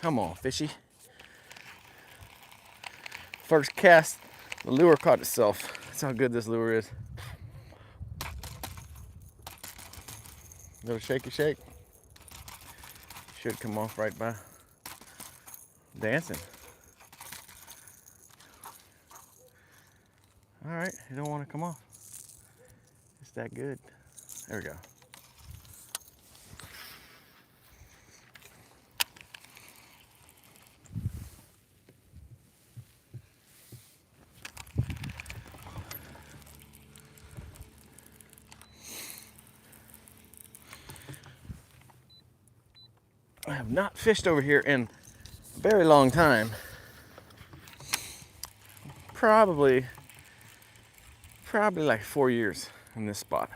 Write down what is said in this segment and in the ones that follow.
Come on, fishy. First cast, the lure caught itself. That's how good this lure is. Little shaky shake. Should come off right by dancing. All right, you don't want to come off. It's that good. There we go. I have not fished over here in a very long time. Probably like 4 years in this spot.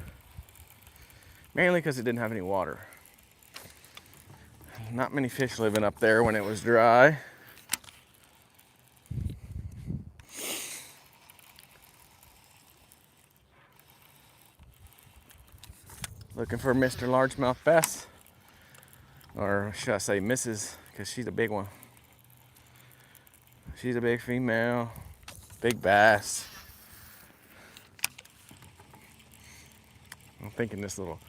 Mainly because it didn't have any water. Not many fish living up there when it was dry. Looking for Mr. Largemouth Bass. Or should I say Mrs., because she's a big one. She's a big female, big bass. I'm thinking this little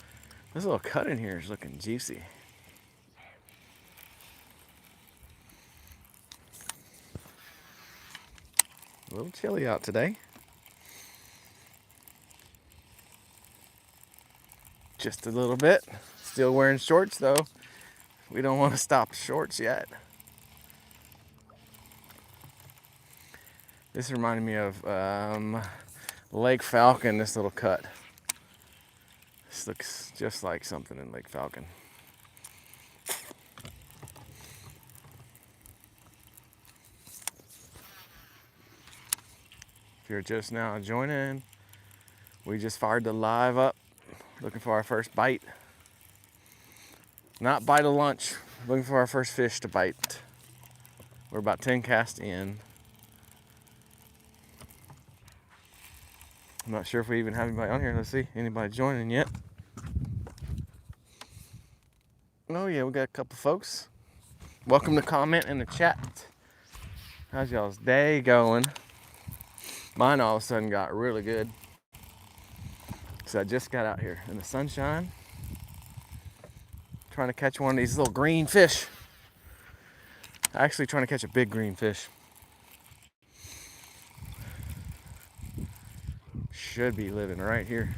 cut in here is looking juicy. A little chilly out today. Just a little bit. Still wearing shorts though. We don't want to stop shorts yet. This reminded me of Lake Falcon, this little cut. This looks just like something in Lake Falcon. If you're just now joining, we just fired the live up, looking for our first bite. Not bite of lunch, looking for our first fish to bite. We're about 10 casts in. I'm not sure if we even have anybody on here. Let's see, anybody joining yet? Oh yeah, we got a couple folks. Welcome to comment in the chat. How's y'all's day going? Mine all of a sudden got really good. So I just got out here in the sunshine, trying to catch one of these little green fish. Actually trying to catch a big green fish. Should be living right here.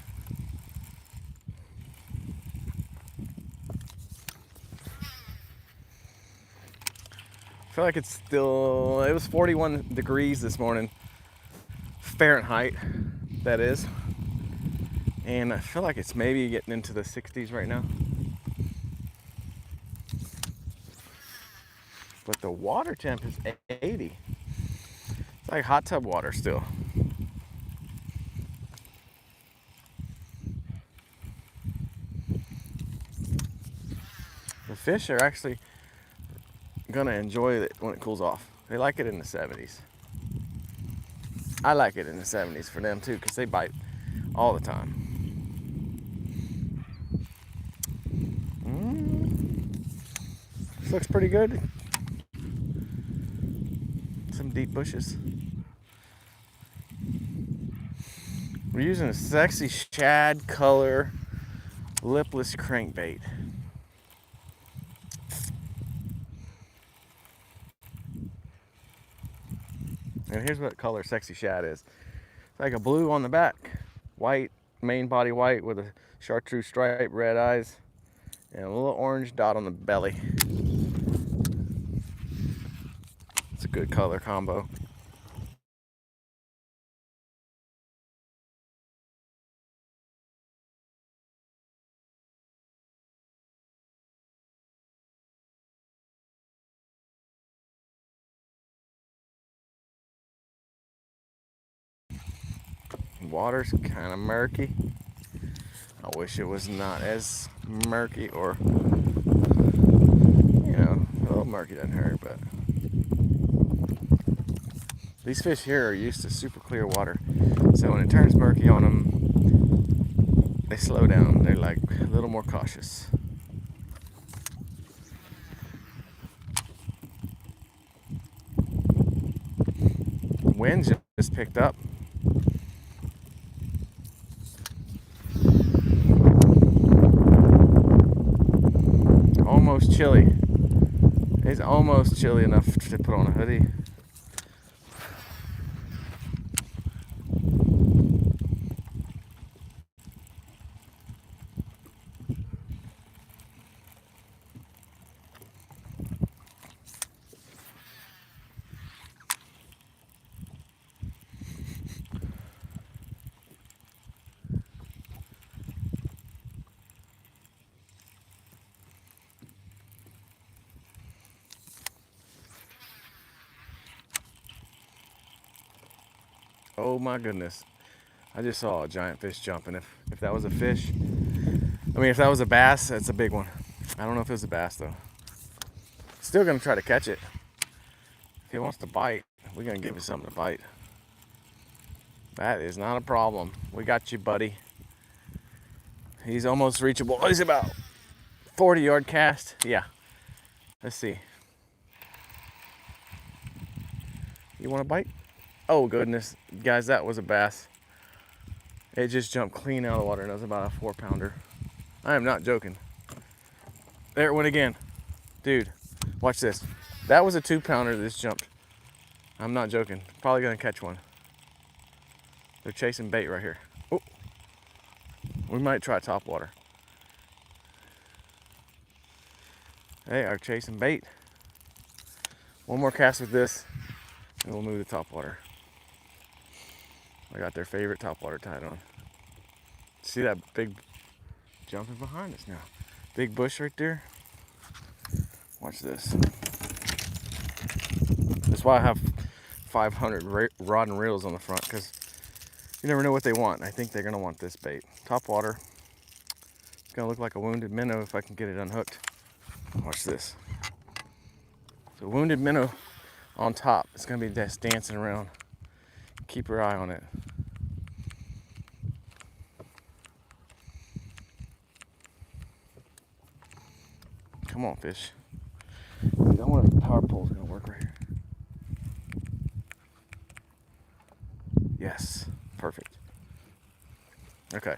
I feel like it was 41 degrees this morning, Fahrenheit, that is. And I feel like it's maybe getting into the 60s right now. But the water temp is 80. It's like hot tub water still. The fish are actually gonna enjoy it when it cools off. They like it in the 70s. I like it in the 70s for them too, because they bite all the time. This looks pretty good. Some deep bushes. We're using a Sexy Shad color lipless crankbait. And here's what color Sexy Shad is. It's like a blue on the back, white, main body white with a chartreuse stripe, red eyes, and a little orange dot on the belly. It's a good color combo. Water's kind of murky. I wish it was not as murky, or, you know, a little murky doesn't hurt, but these fish here are used to super clear water. So when it turns murky on them, they slow down. They're like a little more cautious. Wind just picked up. Almost chilly. It's almost chilly enough to put on a hoodie. Oh my goodness. I just saw a giant fish jumping. If that was a fish, if that was a bass, that's a big one. I don't know if it was a bass though. Still gonna try to catch it. If he wants to bite, we're gonna give him something to bite. That is not a problem. We got you, buddy. He's almost reachable. Oh, he's about 40-yard cast. Yeah. Let's see. You want to bite? Oh goodness, guys, that was a bass. It just jumped clean out of the water, and it was about a 4-pounder. I am not joking. There it went again. Dude, watch this. That was a 2-pounder that just jumped. I'm not joking. Probably gonna catch one. They're chasing bait right here. Oh, we might try top water. They are chasing bait. One more cast with this, and we'll move to top water. I got their favorite top water tied on. See that big jumping behind us now? Big bush right there. Watch this. That's why I have 500 rod and reels on the front, because you never know what they want. I think they're gonna want this bait. Top water. It's gonna look like a wounded minnow if I can get it unhooked. Watch this. So wounded minnow on top. It's gonna be just dancing around. Keep your eye on it. Come on, fish. I wonder if the power pole is gonna work right here. Yes, perfect. Okay,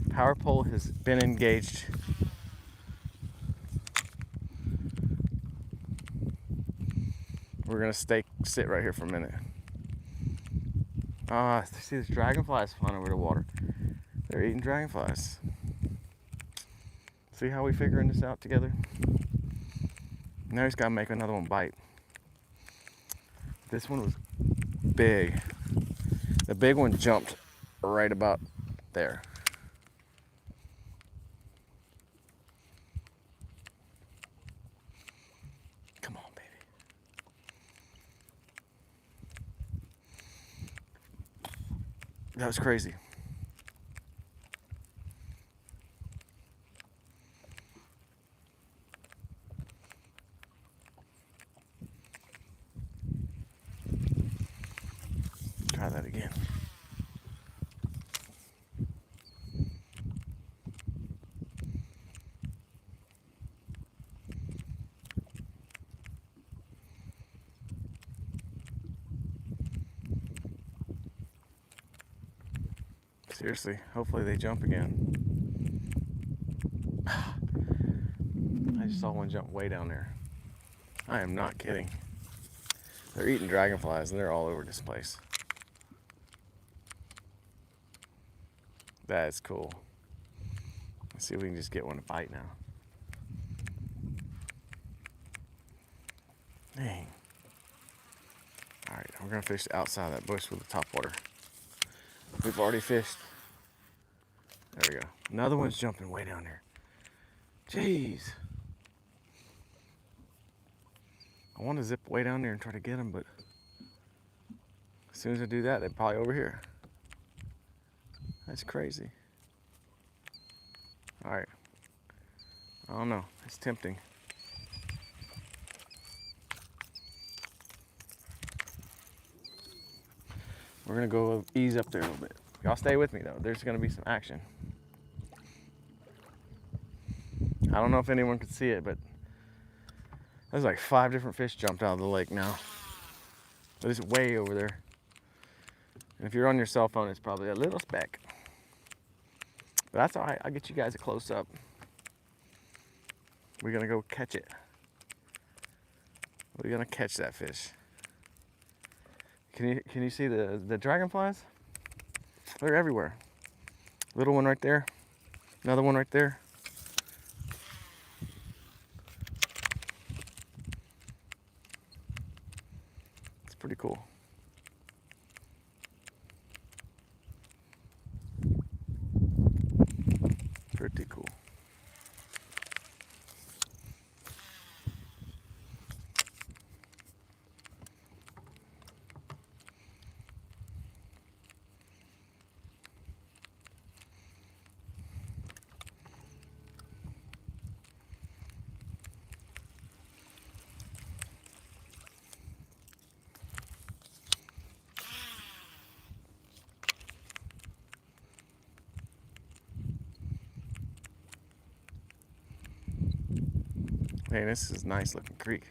power pole has been engaged. We're gonna sit right here for a minute. See these dragonflies flying over the water. They're eating dragonflies. See how we figuring this out together? Now he's gotta make another one bite. This one was big. The big one jumped right about there. Come on, baby. That was crazy. Try that again. Seriously, hopefully they jump again. I just saw one jump way down there. I am not kidding. They're eating dragonflies and they're all over this place. That is cool. Let's see if we can just get one to bite now. Dang. Alright, we're gonna fish outside that bush with the top water. We've already fished. There we go. Another one's jumping way down there. Jeez. I want to zip way down there and try to get them, but as soon as I do that, they're probably over here. That's crazy. All right. I don't know. It's tempting. We're gonna go ease up there a little bit. Y'all stay with me though. There's gonna be some action. I don't know if anyone could see it, but there's like 5 different fish jumped out of the lake now. But it's way over there. And if you're on your cell phone, it's probably a little speck. But that's all right. I'll get you guys a close up. We're gonna go catch it. We're gonna catch that fish. Can you see the dragonflies? They're everywhere. Little one right there. Another one right there. It's pretty cool. Pretty cool. Hey, this is a nice looking creek.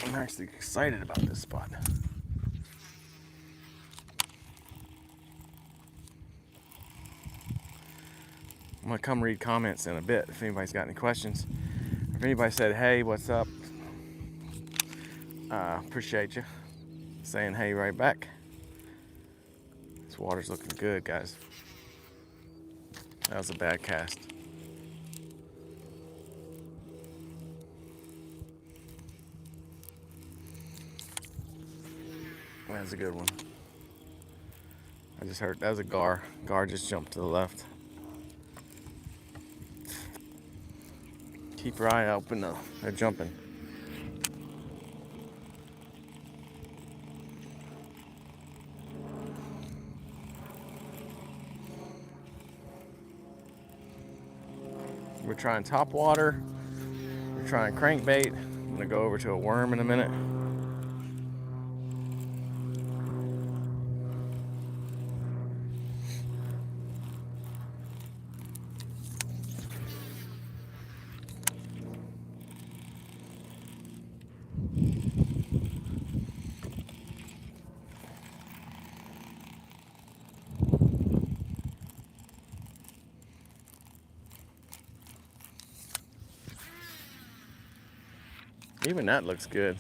I'm actually excited about this spot. I'm gonna come read comments in a bit if anybody's got any questions. If anybody said, hey, what's up? Appreciate you saying hey right back. This water's looking good, guys. That was a bad cast. That was a good one. I just heard that was a gar. Gar just jumped to the left. Keep your eye open though. They're jumping. We're trying top water. We're trying crankbait. I'm gonna go over to a worm in a minute. Even that looks good.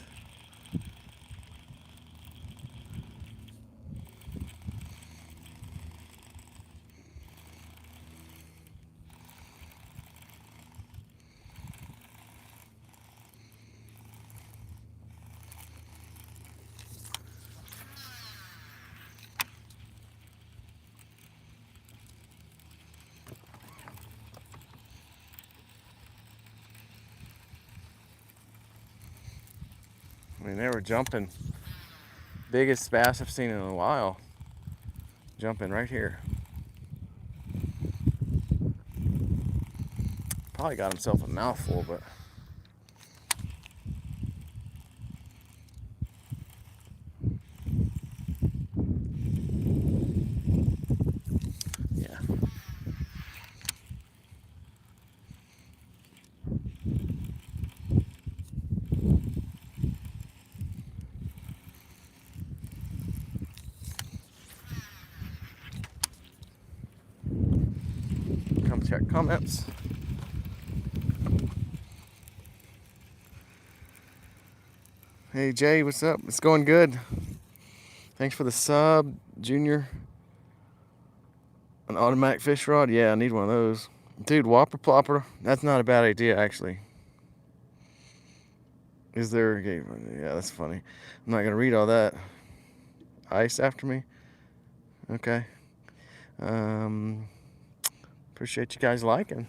I mean, they were jumping. Biggest bass I've seen in a while. Jumping right here. Probably got himself a mouthful, but yeah. Come check comments. Hey Jay, what's up? It's going good. Thanks for the sub, Junior. An automatic fish rod? Yeah, I need one of those. Dude, Whopper Plopper, that's not a bad idea actually. Is there a game? Yeah, that's funny. I'm not gonna read all that. Ice after me? Okay. Appreciate you guys liking.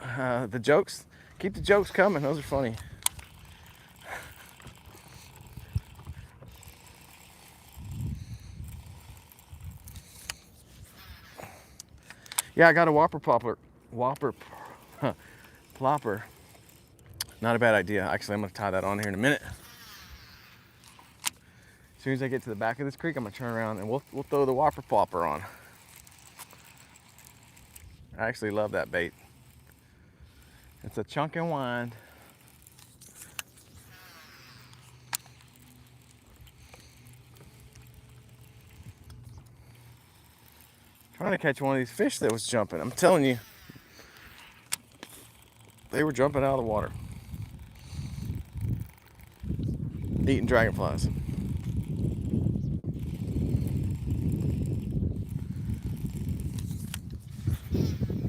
The jokes, keep the jokes coming, those are funny. Yeah, I got a Whopper Plopper. Plopper. Not a bad idea. Actually, I'm gonna tie that on here in a minute. As soon as I get to the back of this creek, I'm gonna turn around and we'll throw the Whopper Plopper on. I actually love that bait. It's a chunk and wind. Trying to catch one of these fish that was jumping. I'm telling you, they were jumping out of the water, eating dragonflies.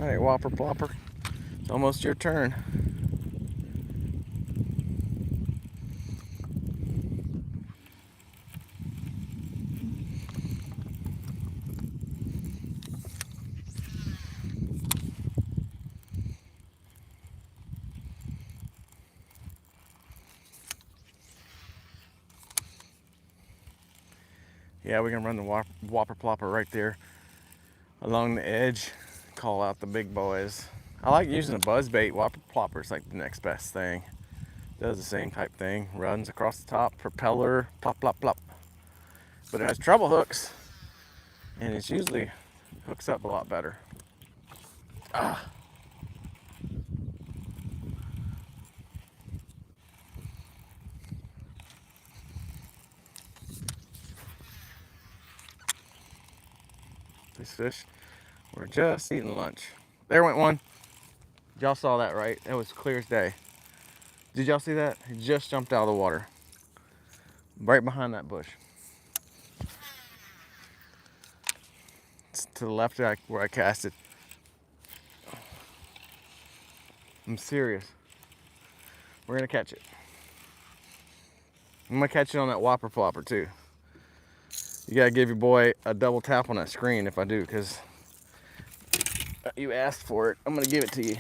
All right, Whopper Plopper, it's almost your turn. Yeah, we can run the Whopper Plopper right there along the edge, call out the big boys. I like using a buzz bait. Whopper Plopper is like the next best thing. Does the same type thing, runs across the top, propeller, plop, plop, plop. But it has treble hooks, and it's usually hooks up a lot better. Ah. These fish were just eating lunch. There went one. Y'all saw that, right? It was clear as day. Did y'all see that? He just jumped out of the water. Right behind that bush. It's to the left where I cast it. I'm serious. We're gonna catch it. I'm gonna catch it on that Whopper Plopper too. You gotta give your boy a double tap on that screen if I do, because you asked for it. I'm gonna give it to you.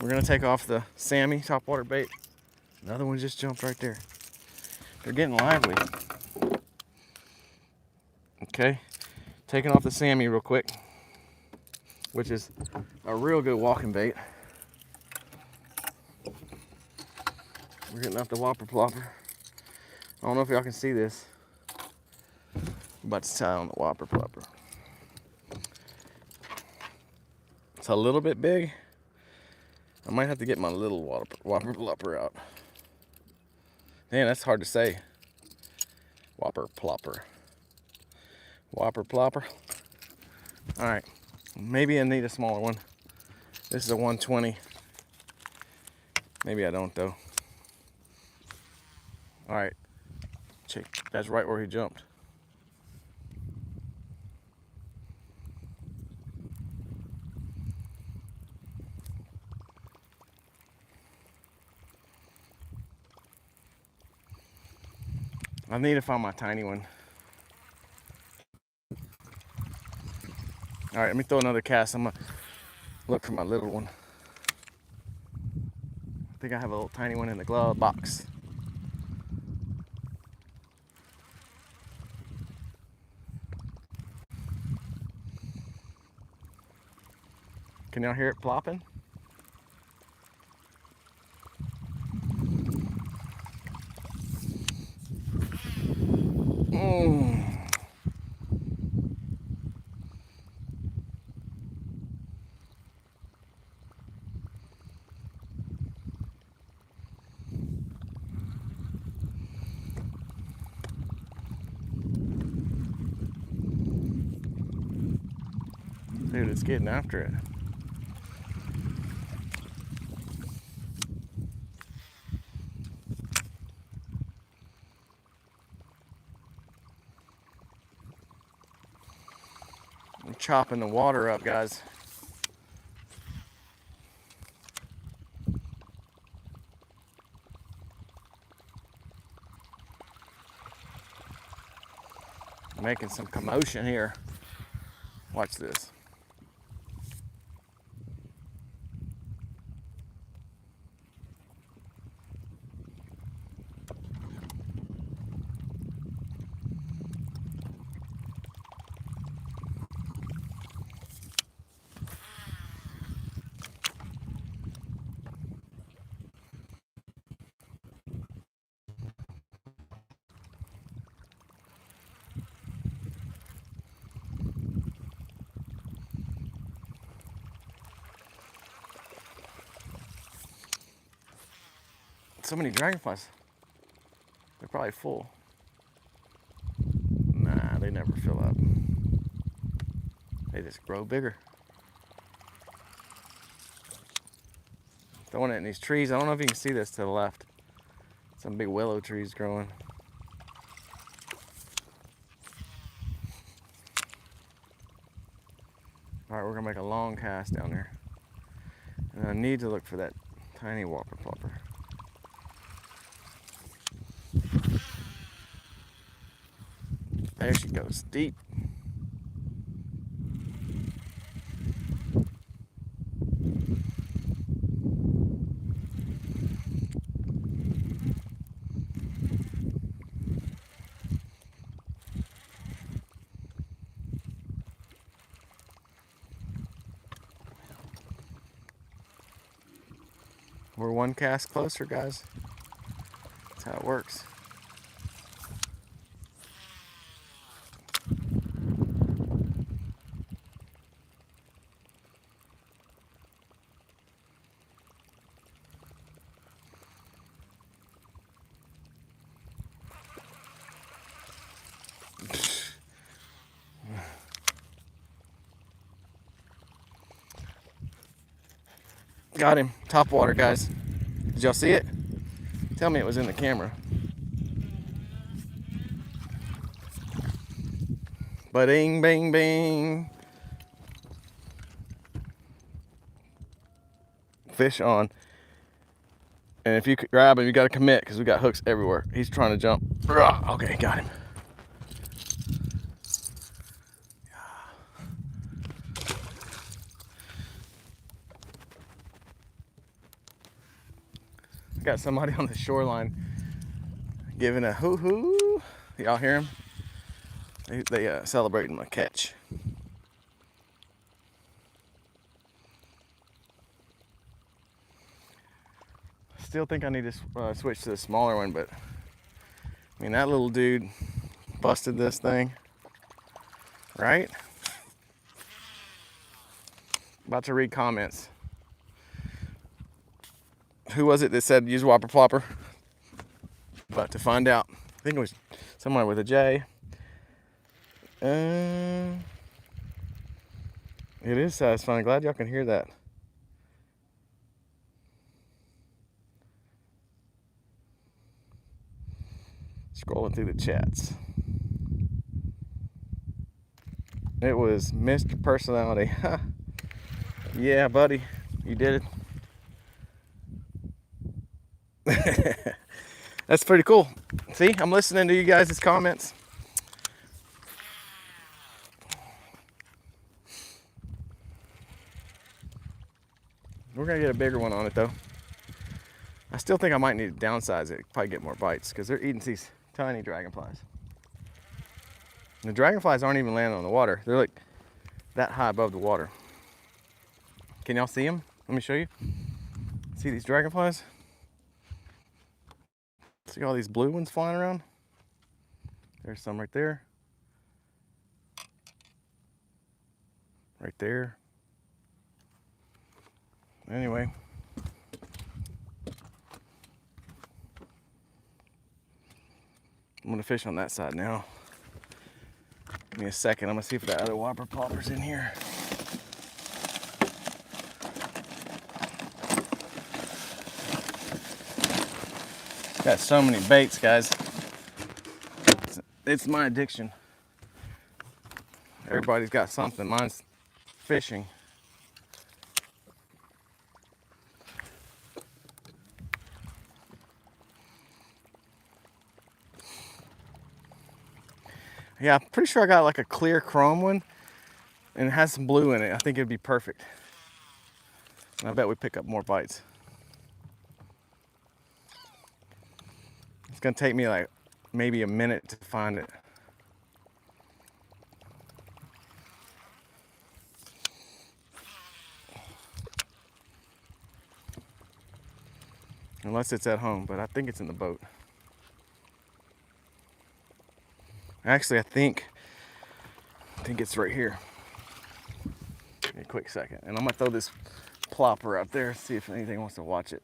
We're gonna take off the Sammy topwater bait. Another one just jumped right there. They're getting lively. Okay, taking off the Sammy real quick, which is a real good walking bait. We're getting off the Whopper Plopper. I don't know if y'all can see this. I'm about to tie on the Whopper Plopper. It's a little bit big. I might have to get my little Whopper Plopper out. Man, that's hard to say. Whopper Plopper. Whopper Plopper. All right, maybe I need a smaller one. This is a 120. Maybe I don't though. All right, check. That's right where he jumped. I need to find my tiny one. All right, let me throw another cast. I'm gonna look for my little one. I think I have a little tiny one in the glove box. Can y'all hear it plopping? Dude, it's getting after it. I'm chopping the water up, guys. Making some commotion here. Watch this. So many dragonflies. They're probably full. Nah, they never fill up. They just grow bigger. Throwing it in these trees. I don't know if you can see this to the left. Some big willow trees growing. All right, we're gonna make a long cast down there. And I need to look for that tiny whopper plopper. There she goes, deep. We're one cast closer, guys. That's how it works. Got him. Top water, guys. Did y'all see it? Tell me it was in the camera. Ba-ding, bing, bing. Fish on. And if you grab him, you got to commit because we got hooks everywhere. He's trying to jump. Okay, got him. Got somebody on the shoreline giving a hoo-hoo. Y'all hear him? They celebrating my catch. Still think I need to switch to the smaller one, but I mean, that little dude busted this thing, right? About to read comments. Who was it that said use whopper plopper? About to find out. I think it was someone with a J. It is satisfying. Glad y'all can hear that. Scrolling through the chats. It was Mr. Personality. Yeah, buddy, you did it. That's pretty cool. See, I'm listening to you guys' comments. We're gonna get a bigger one on it though. I still think I might need to downsize it, probably get more bites, because they're eating these tiny dragonflies. And the dragonflies aren't even landing on the water. They're like that high above the water. Can y'all see them? Let me show you. See these dragonflies? See all these blue ones flying around? There's some right there. Right there. Anyway. I'm gonna fish on that side now. Give me a second. I'm gonna see if that other whopper plopper's in here. Got so many baits, guys. It's my addiction. Everybody's got something. Mine's fishing. Yeah, I'm pretty sure I got like a clear chrome one and it has some blue in it. I think it'd be perfect. And I bet we pick up more bites. It's gonna take me like maybe a minute to find it. Unless it's at home, but I think it's in the boat. Actually, I think it's right here. Give me a quick second. And I'm gonna throw this plopper out there, see if anything wants to watch it.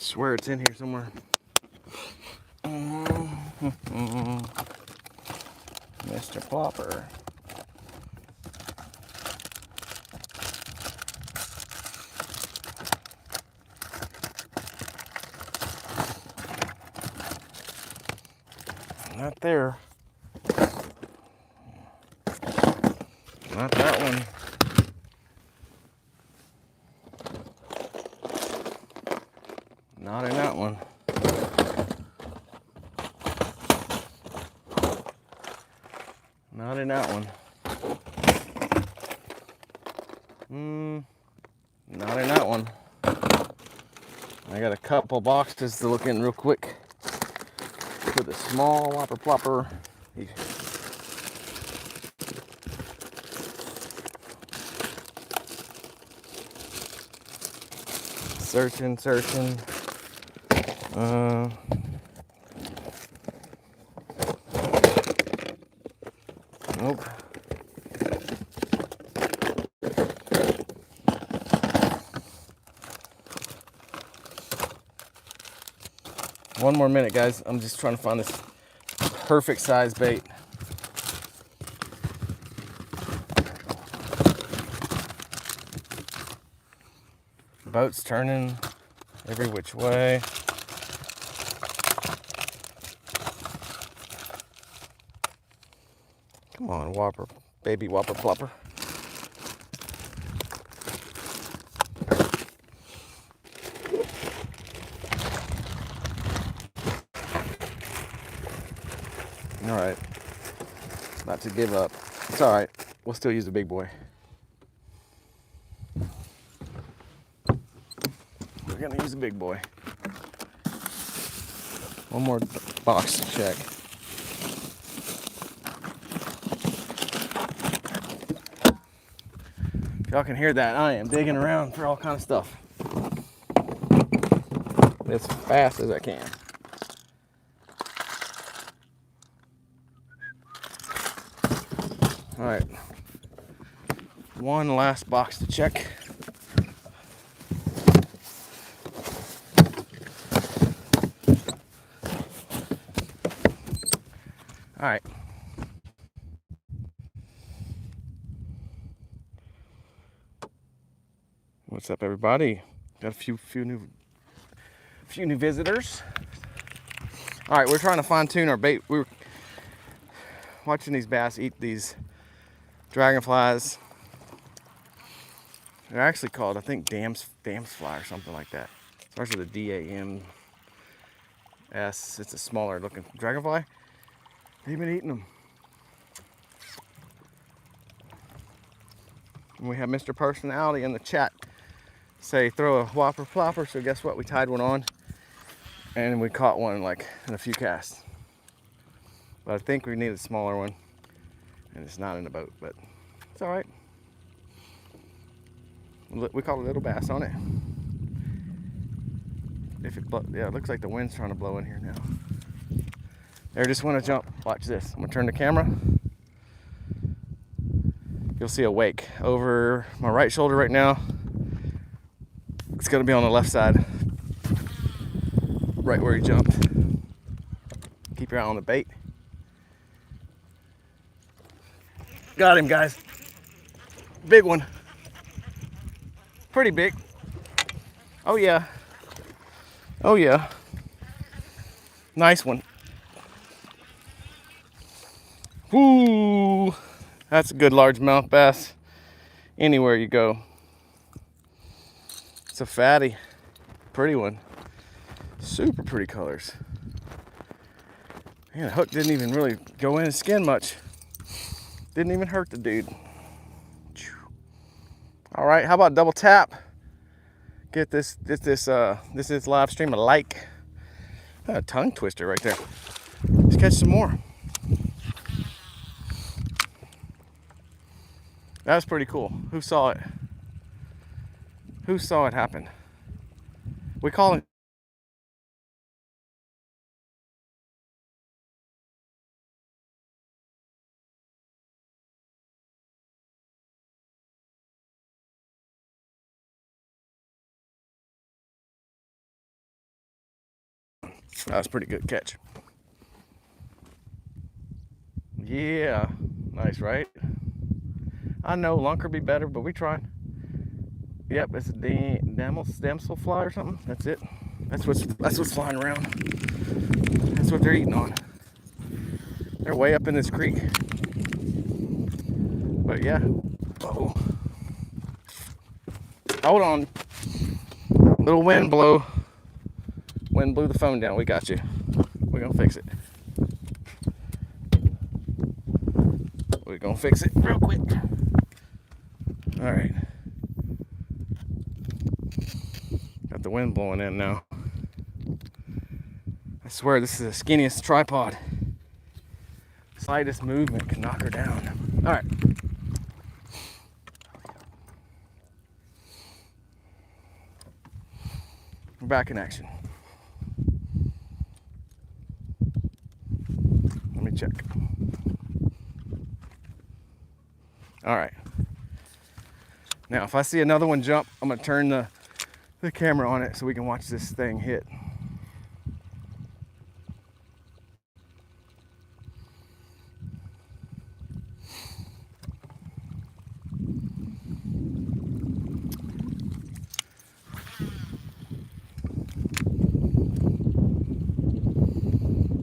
swear it's in here somewhere. Mr. Plopper. Not there. Not that one. Not in that one. Not in that one. Not in that one. I got a couple boxes to look in real quick for the small whopper plopper. Searching. Nope. One more minute, guys. I'm just trying to find this perfect size bait. Boat's turning every which way. Come on, whopper, baby whopper plopper. All right, not to give up. It's all right. We'll still use the big boy. We're gonna use the big boy. One more box to check. If y'all can hear that, I am digging around for all kind of stuff as fast as I can. All right, one last box to check. All right. What's up, everybody? Got a few new visitors. All right, we're trying to fine tune our bait. We were watching these bass eat these dragonflies. They're actually called, I think, dam's fly or something like that. Starts with a D-A-M-S. It's a smaller looking dragonfly. They've been eating them. And we have Mr. Personality in the chat say throw a whopper plopper. So guess what? We tied one on and we caught one like in a few casts. But I think we need a smaller one, and it's not in the boat, but it's all right. We caught a little bass on it. Yeah, it looks like the wind's trying to blow in here now. There, just want to jump. Watch this. I'm gonna turn the camera. You'll see a wake over my right shoulder right now. It's gonna be on the left side, right where he jumped. Keep your eye on the bait. Got him, guys. Big one. Pretty big. Oh yeah. Oh yeah. Nice one. Woo! That's a good largemouth bass anywhere you go. It's a fatty. Pretty one. Super pretty colors. Man, the hook didn't even really go in his skin much. Didn't even hurt the dude. All right, how about double tap? Get this live stream a like. A tongue twister right there. Let's catch some more. That was pretty cool. Who saw it? Who saw it happen? We call it That was a pretty good catch. Yeah, nice, right? I know lunker be better, but we tried. Yep, it's a damselfly or something. That's it. That's what's flying around. That's what they're eating on. They're way up in this creek. But yeah. Oh. Hold on. Little wind blow. Wind blew the phone down. We got you. We're gonna fix it. We're gonna fix it real quick. All right. Got the wind blowing in now. I swear this is the skinniest tripod. Slightest movement can knock her down. All right. We're back in action. Let me check. All right. Now, if I see another one jump, I'm gonna turn the camera on it so we can watch this thing hit.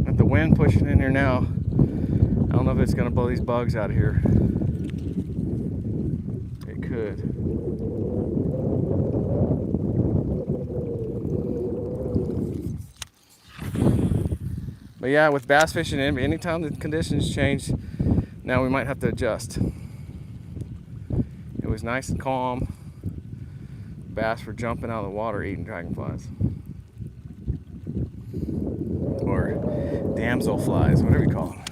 Got the wind pushing in here now. I don't know if it's gonna blow these bugs out of here. It could. But yeah, with bass fishing, anytime the conditions change, now we might have to adjust. It was nice and calm. Bass were jumping out of the water eating dragonflies. Or damselflies, whatever you call them.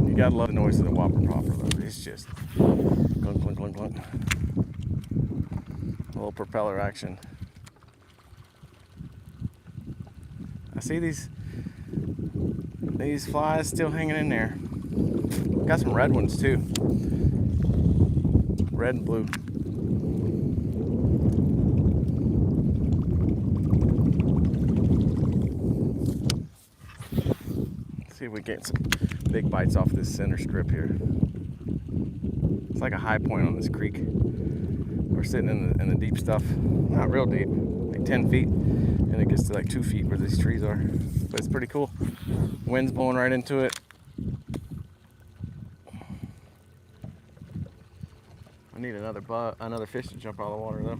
You gotta love the noise of the whopper popper though. It's just clunk, clunk, clunk, clunk. A little propeller action. I see these flies still hanging in there. Got some red ones too. Red and blue. Let's see if we get some big bites off this center strip here. It's like a high point on this creek. We're sitting in the deep stuff. Not real deep, like 10 feet. And it gets to like 2 feet where these trees are. But it's pretty cool. Wind's blowing right into it. I need another fish to jump out of the water though.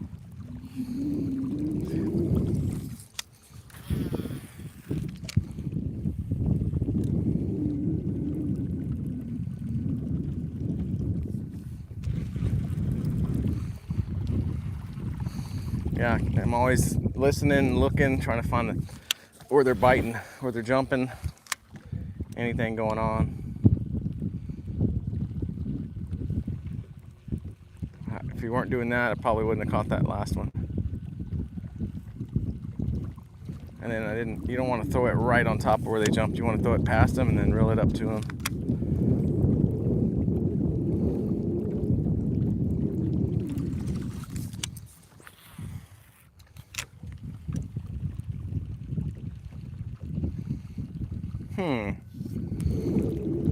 Yeah, I'm always listening, looking, trying to find where they're biting, where they're jumping, anything going on. If you weren't doing that, I probably wouldn't have caught that last one. And then you don't want to throw it right on top of where they jumped. You want to throw it past them and then reel it up to them.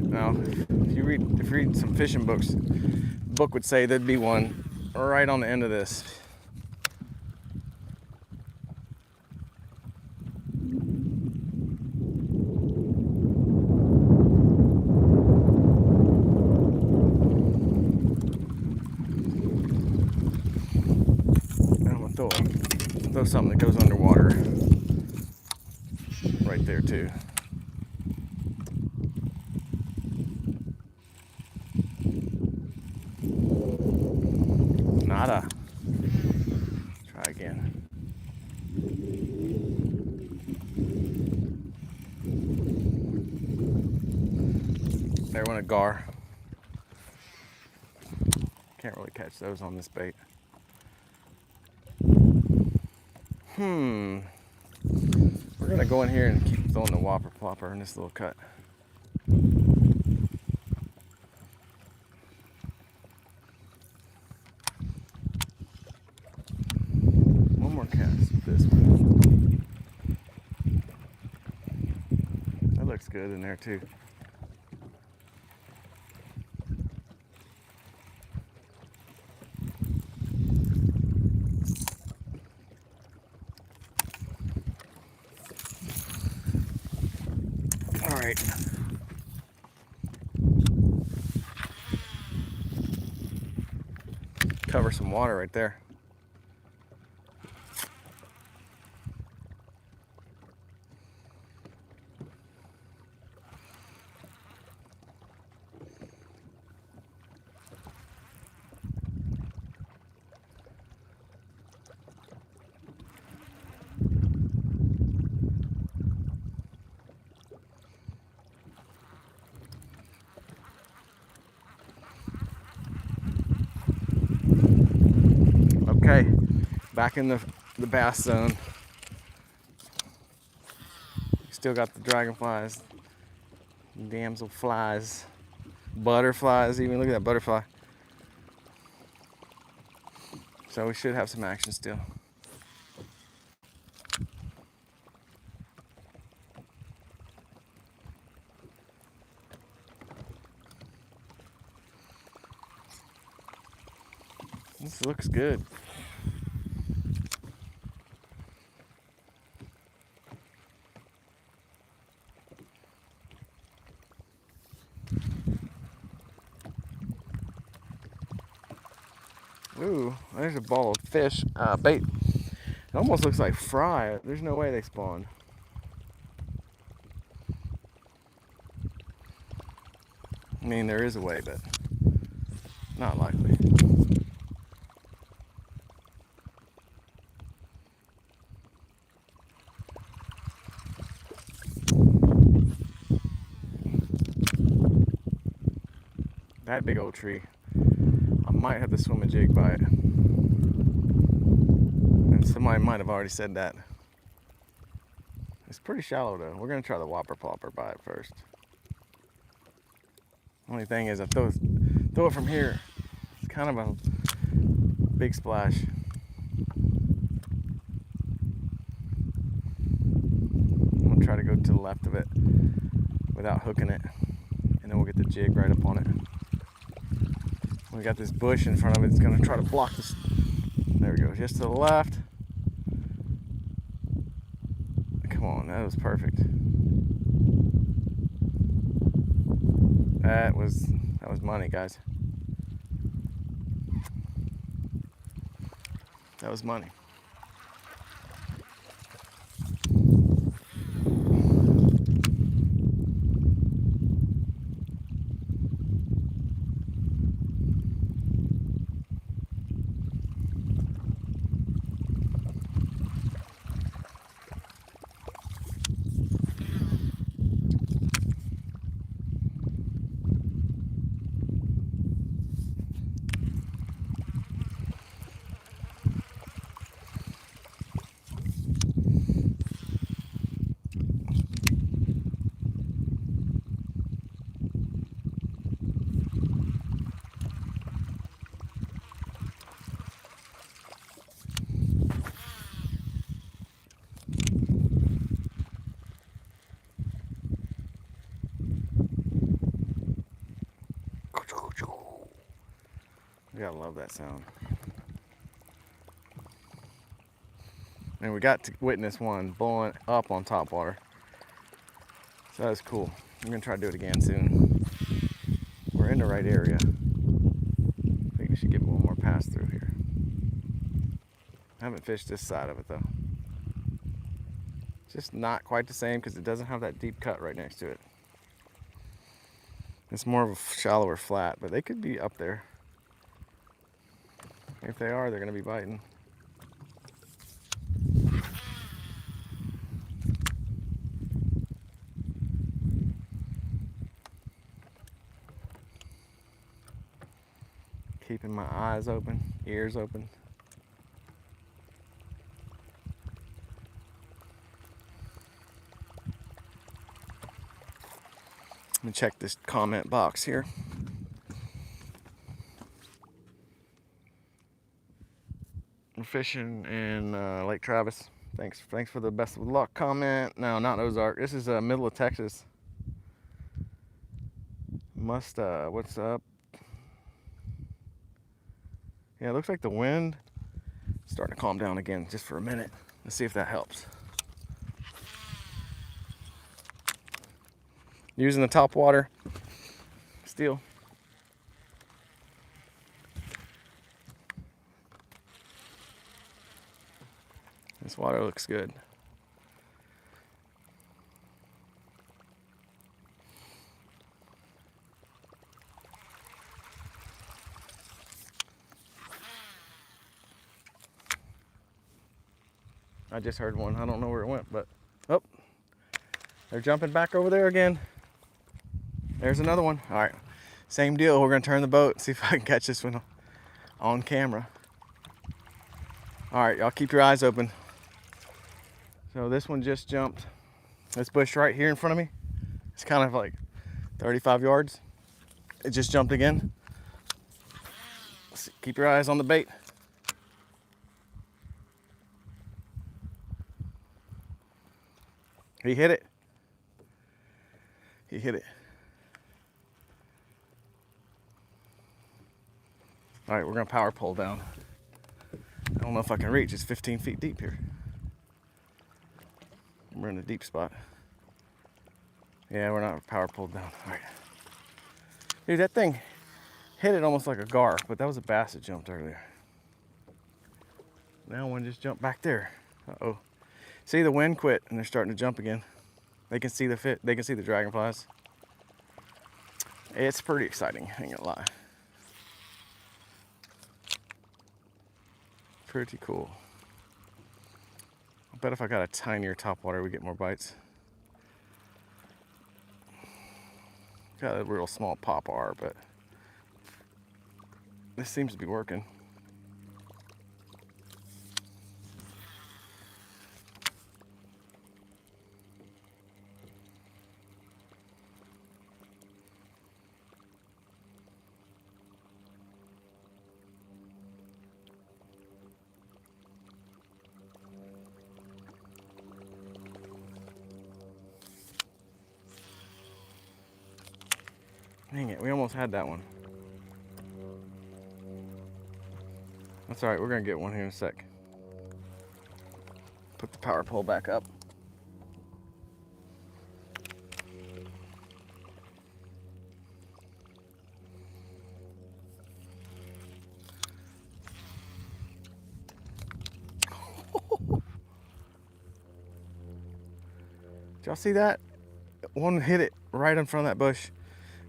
Now, if you read some fishing books, the book would say there'd be one right on the end of this. And I'm gonna throw something that goes underwater right there too. Nada. Try again. There went a gar. Can't really catch those on this bait. We're gonna go in here and keep throwing the whopper plopper in this little cut. One more cast with this one. That looks good in there too. All right. Cover some water right there. Okay, back in the bass zone. Still got the dragonflies, damselflies, butterflies even. Look at that butterfly. So we should have some action still. This looks good. Ooh, there's a ball of fish, bait. It almost looks like fry. There's no way they spawned. I mean, there is a way, but not likely. That big old tree. I might have to swim a jig by it. And somebody might have already said that. It's pretty shallow though. We're gonna try the whopper plopper by it first. Only thing is I throw it from here. It's kind of a big splash. I'm gonna try to go to the left of it without hooking it. And then we'll get the jig right up on it. We got this bush in front of it. It's gonna try to block this. There we go, just to the left. Come on, that was perfect. That was money, guys. That was money. You gotta love that sound. And we got to witness one blowing up on top water. So that was cool. I'm gonna try to do it again soon. We're in the right area. I think we should give it one more pass through here. I haven't fished this side of it though. It's just not quite the same because it doesn't have that deep cut right next to it. It's more of a shallower flat, but they could be up there. If they are, they're gonna be biting. Keeping my eyes open, ears open. Let me check this comment box here. I'm fishing in Lake Travis. Thanks for the best of luck comment. No, not Ozark. This is middle of Texas. What's up? Yeah, it looks like the wind is starting to calm down again just for a minute. Let's see if that helps. Using the top water steel. This water looks good. I just heard one. I don't know where it went, but oh, they're jumping back over there again. There's another one. All right, same deal. We're gonna turn the boat, see if I can catch this one on camera. All right, y'all keep your eyes open. So this one just jumped. This bush right here in front of me, it's kind of like 35 yards. It just jumped again. Keep your eyes on the bait. He hit it. He hit it. All right, we're gonna power pole down. I don't know if I can reach. It's 15 feet deep here. We're in a deep spot. Yeah, we're not power pulled down. All right. Dude, that thing hit it almost like a gar, but that was a bass that jumped earlier. Now one just jumped back there. Uh-oh. See, the wind quit and they're starting to jump again. They can see they can see the dragonflies. It's pretty exciting, I ain't gonna lie. Pretty cool. I bet if I got a tinier topwater, we get more bites. Got a real small popper, but this seems to be working. Dang it, we almost had that one. That's all right, we're gonna get one here in a sec. Put the power pole back up. Did y'all see that? One hit it right in front of that bush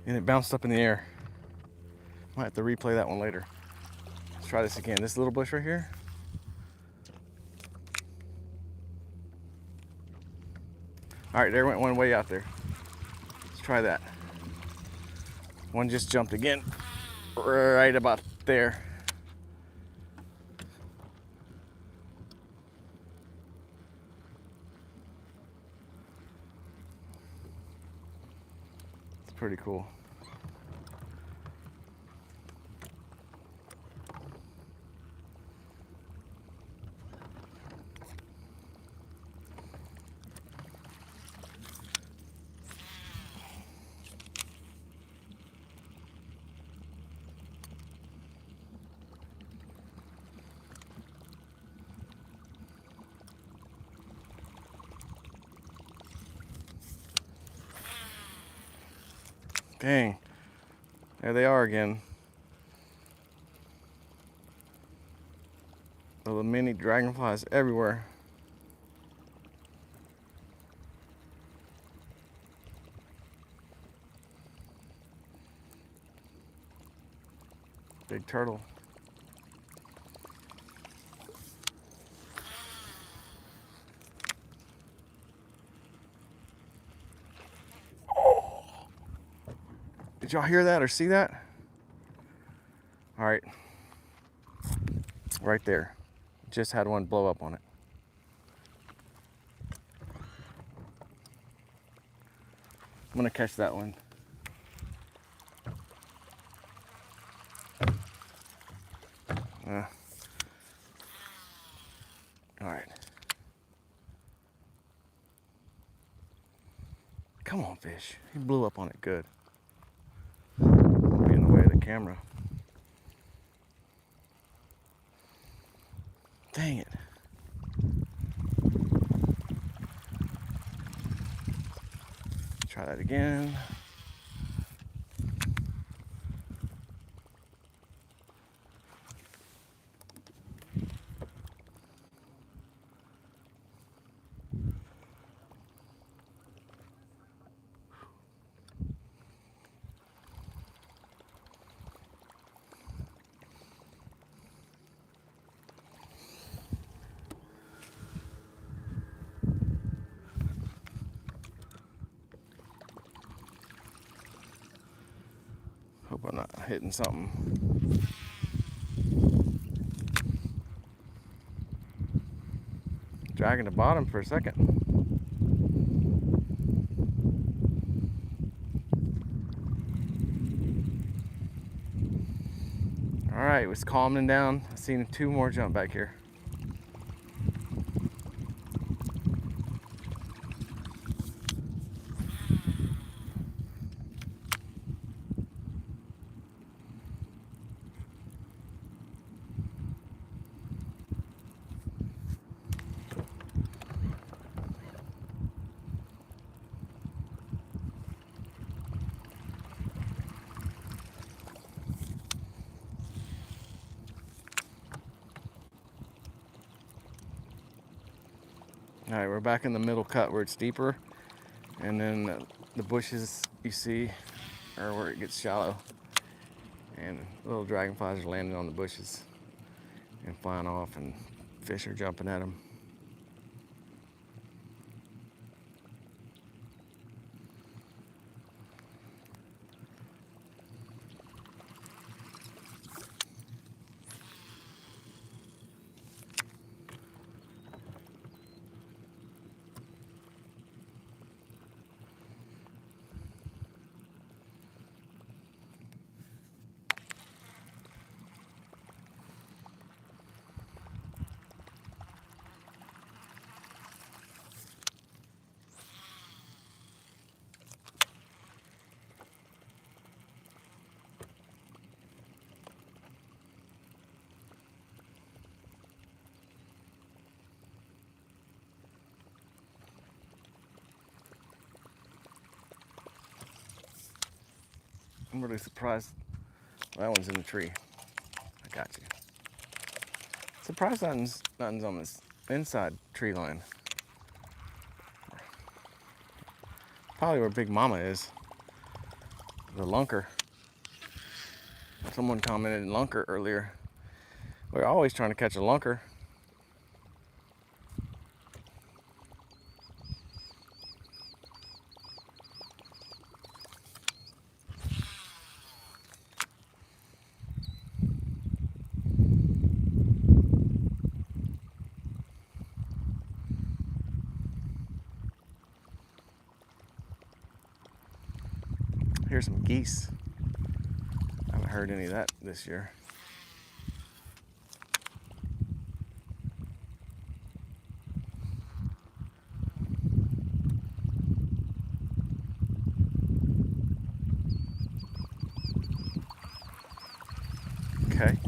and it bounced up in the air. Might have to replay that one later. Let's try this again. This little bush right here. All right, there went one way out there. Let's try that. One just jumped again, right about there. It's pretty cool. Dang, there they are again. Little mini dragonflies everywhere. Big turtle. y'all hear that or see that? All right. Right there. Just had one blow up on it. I'm gonna catch that one. All right. Come on, fish. He blew up on it good. Be in the way of the camera. Dang it. Try that again. Hope I'm not hitting something. Dragging the bottom for a second. All right, it was calming down. I seen 2 more jump back here. All right, we're back in the middle cut where it's deeper, and then the bushes you see are where it gets shallow, and little dragonflies are landing on the bushes and flying off, and fish are jumping at them. I'm really surprised that one's in the tree. I got you. Surprised nothing's on this inside tree line. Probably where Big Mama is. The lunker. Someone commented lunker earlier. We're always trying to catch a lunker. Here's some geese. I haven't heard any of that this year. Okay.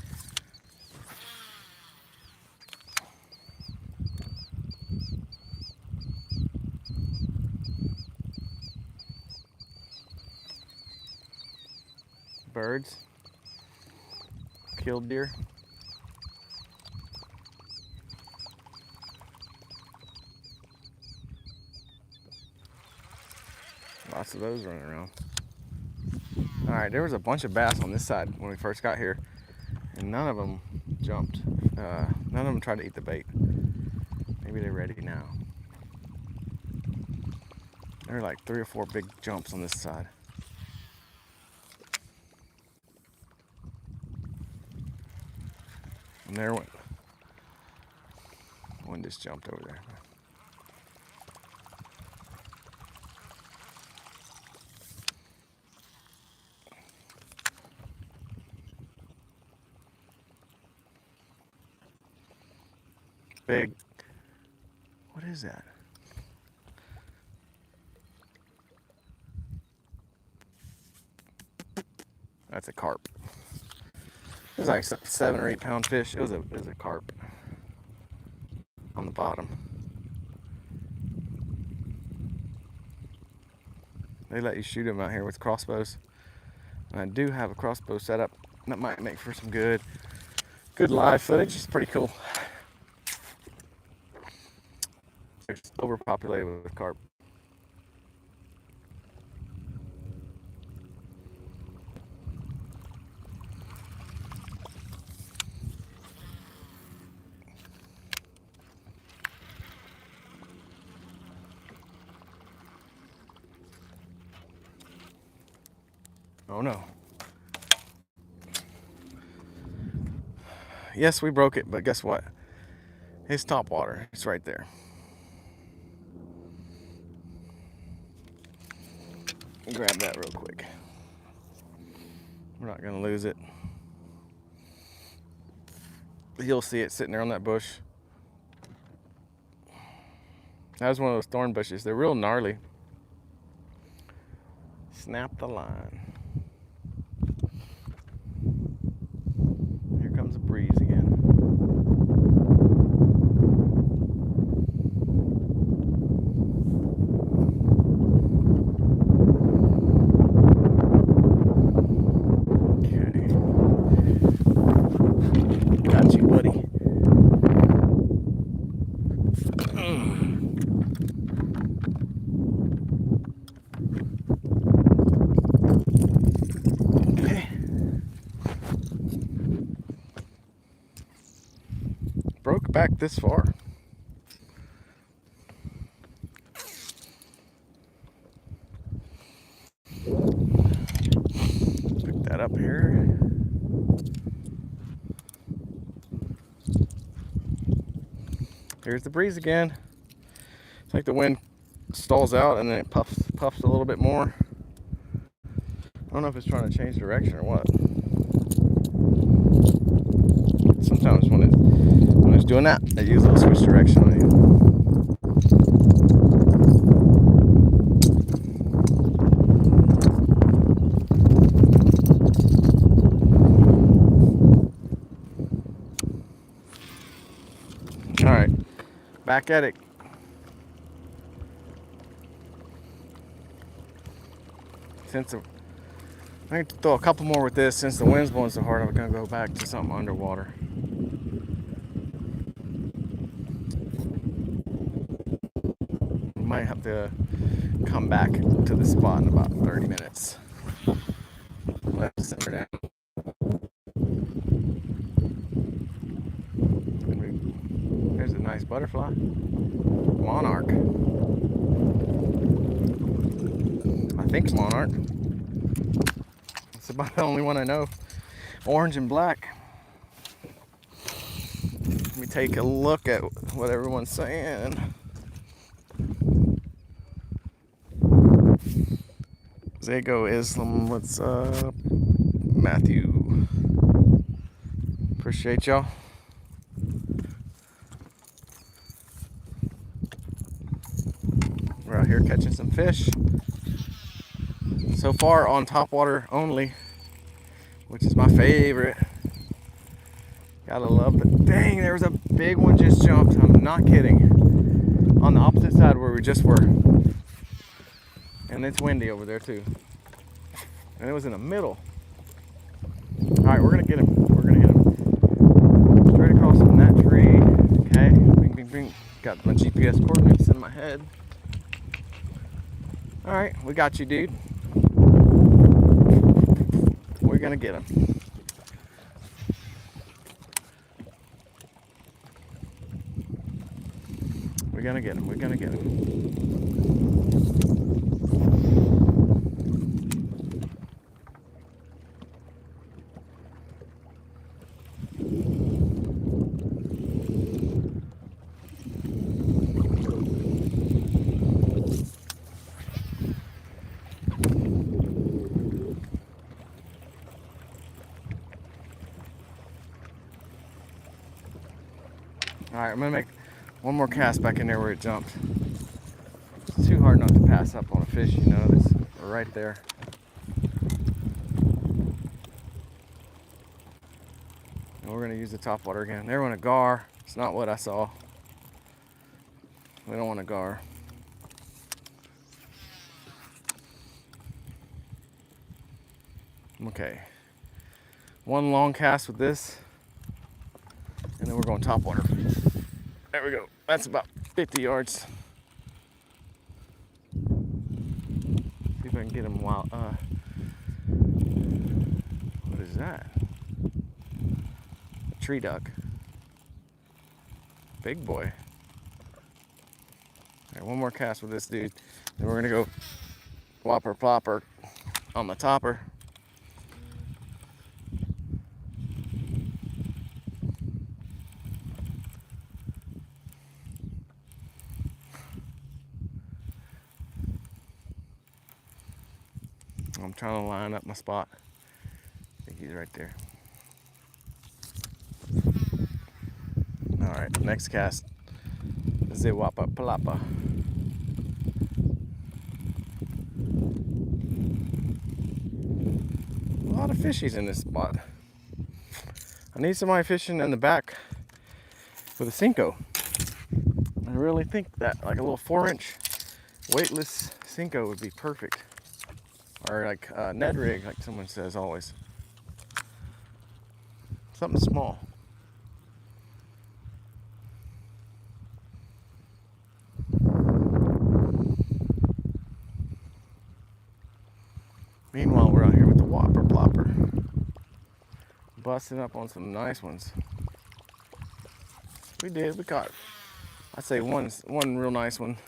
Birds. Killed deer. Lots of those running around. All right, there was a bunch of bass on this side when we first got here, and none of them jumped. None of them tried to eat the bait. Maybe they're ready now. There are like 3 or 4 big jumps on this side. And there went one, just jumped over there. Big. What is that? That's a carp. It was like 7 or 8 pound fish. It was a carp on the bottom. They let you shoot them out here with crossbows. And I do have a crossbow set up. That might make for some good live footage. It's pretty cool. It's overpopulated with carp. Oh no. Yes, we broke it, but guess what? It's top water. It's right there. Grab that real quick. We're not gonna lose it. You'll see it sitting there on that bush. That was one of those thorn bushes. They're real gnarly. Snap the line. Here comes a breeze again. Okay. Got you, buddy. Broke back this far. Pick that up here. Here's the breeze again. It's like the wind stalls out and then it puffs a little bit more. I don't know if it's trying to change direction or what. Sometimes when it's doing that, it usually will switch direction on you. All right, back at it. I need to throw a couple more with this. Since the wind's blowing so hard, I'm gonna go back to something underwater. We might have to come back to the spot in about 30 minutes. Let's simmer down. There's a nice butterfly. Monarch. I think monarch. It's about the only one I know. Orange and black. Let me take a look at what everyone's saying. Zago Islam, what's up? Matthew. Appreciate y'all. We're out here catching some fish. So far on top water only, which is my favorite. Gotta love the, dang, there was a big one just jumped. I'm not kidding. On the opposite side where we just were. And it's windy over there too. And it was in the middle. All right, we're gonna get him. We're gonna get him. Straight across from that tree. Okay, bing, bing, bing. Got my GPS coordinates in my head. All right, we got you, dude. We're gonna get him. We're gonna get him. We're gonna get him. All right, I'm gonna make one more cast back in there where it jumped. It's too hard not to pass up on a fish, you know, that's right there. And we're gonna use the top water again. They want a gar. It's not what I saw. We don't want a gar. Okay. One long cast with this, and then we're going top water. There we go. That's about 50 yards. See if I can get him while, what is that? A tree duck. Big boy. All right, one more cast with this dude. Then we're gonna go whopper plopper on the topper. I'm trying to line up my spot. I think he's right there. All right, next cast. Ziwapa Palapa. A lot of fishies in this spot. I need somebody fishing in the back with a Senko. I really think that like a little 4-inch weightless Senko would be perfect. Or like Ned rig, like someone says always. Something small. Meanwhile, we're out here with the whopper plopper, busting up on some nice ones. We did. We caught, I'd say one real nice one,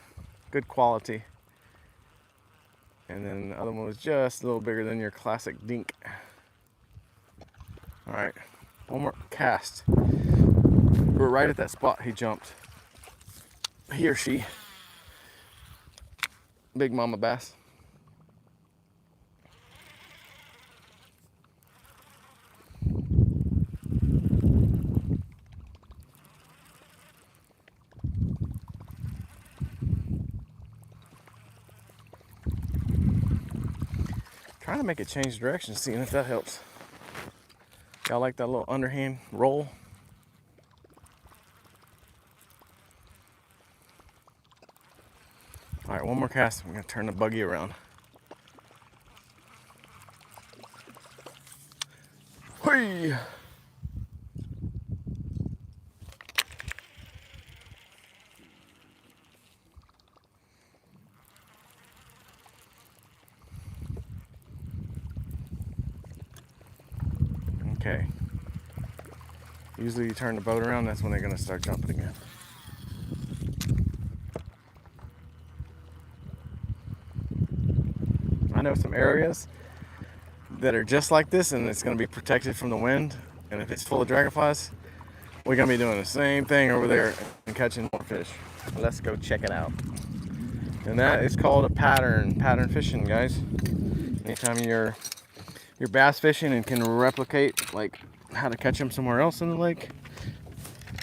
good quality. And then the other one was just a little bigger than your classic dink. All right, one more cast. We're right at that spot he jumped. He or she. Big mama bass. Trying to make it change direction, seeing if that helps. Y'all like that little underhand roll? All right, one more cast. I'm gonna turn the buggy around. Whee! Okay. Usually you turn the boat around, that's when they're gonna start jumping again. I know some areas that are just like this and it's gonna be protected from the wind. And if it's full of dragonflies, we're gonna be doing the same thing over there and catching more fish. Let's go check it out. And that is called a pattern fishing, guys. Anytime you're bass fishing and can replicate like how to catch them somewhere else in the lake,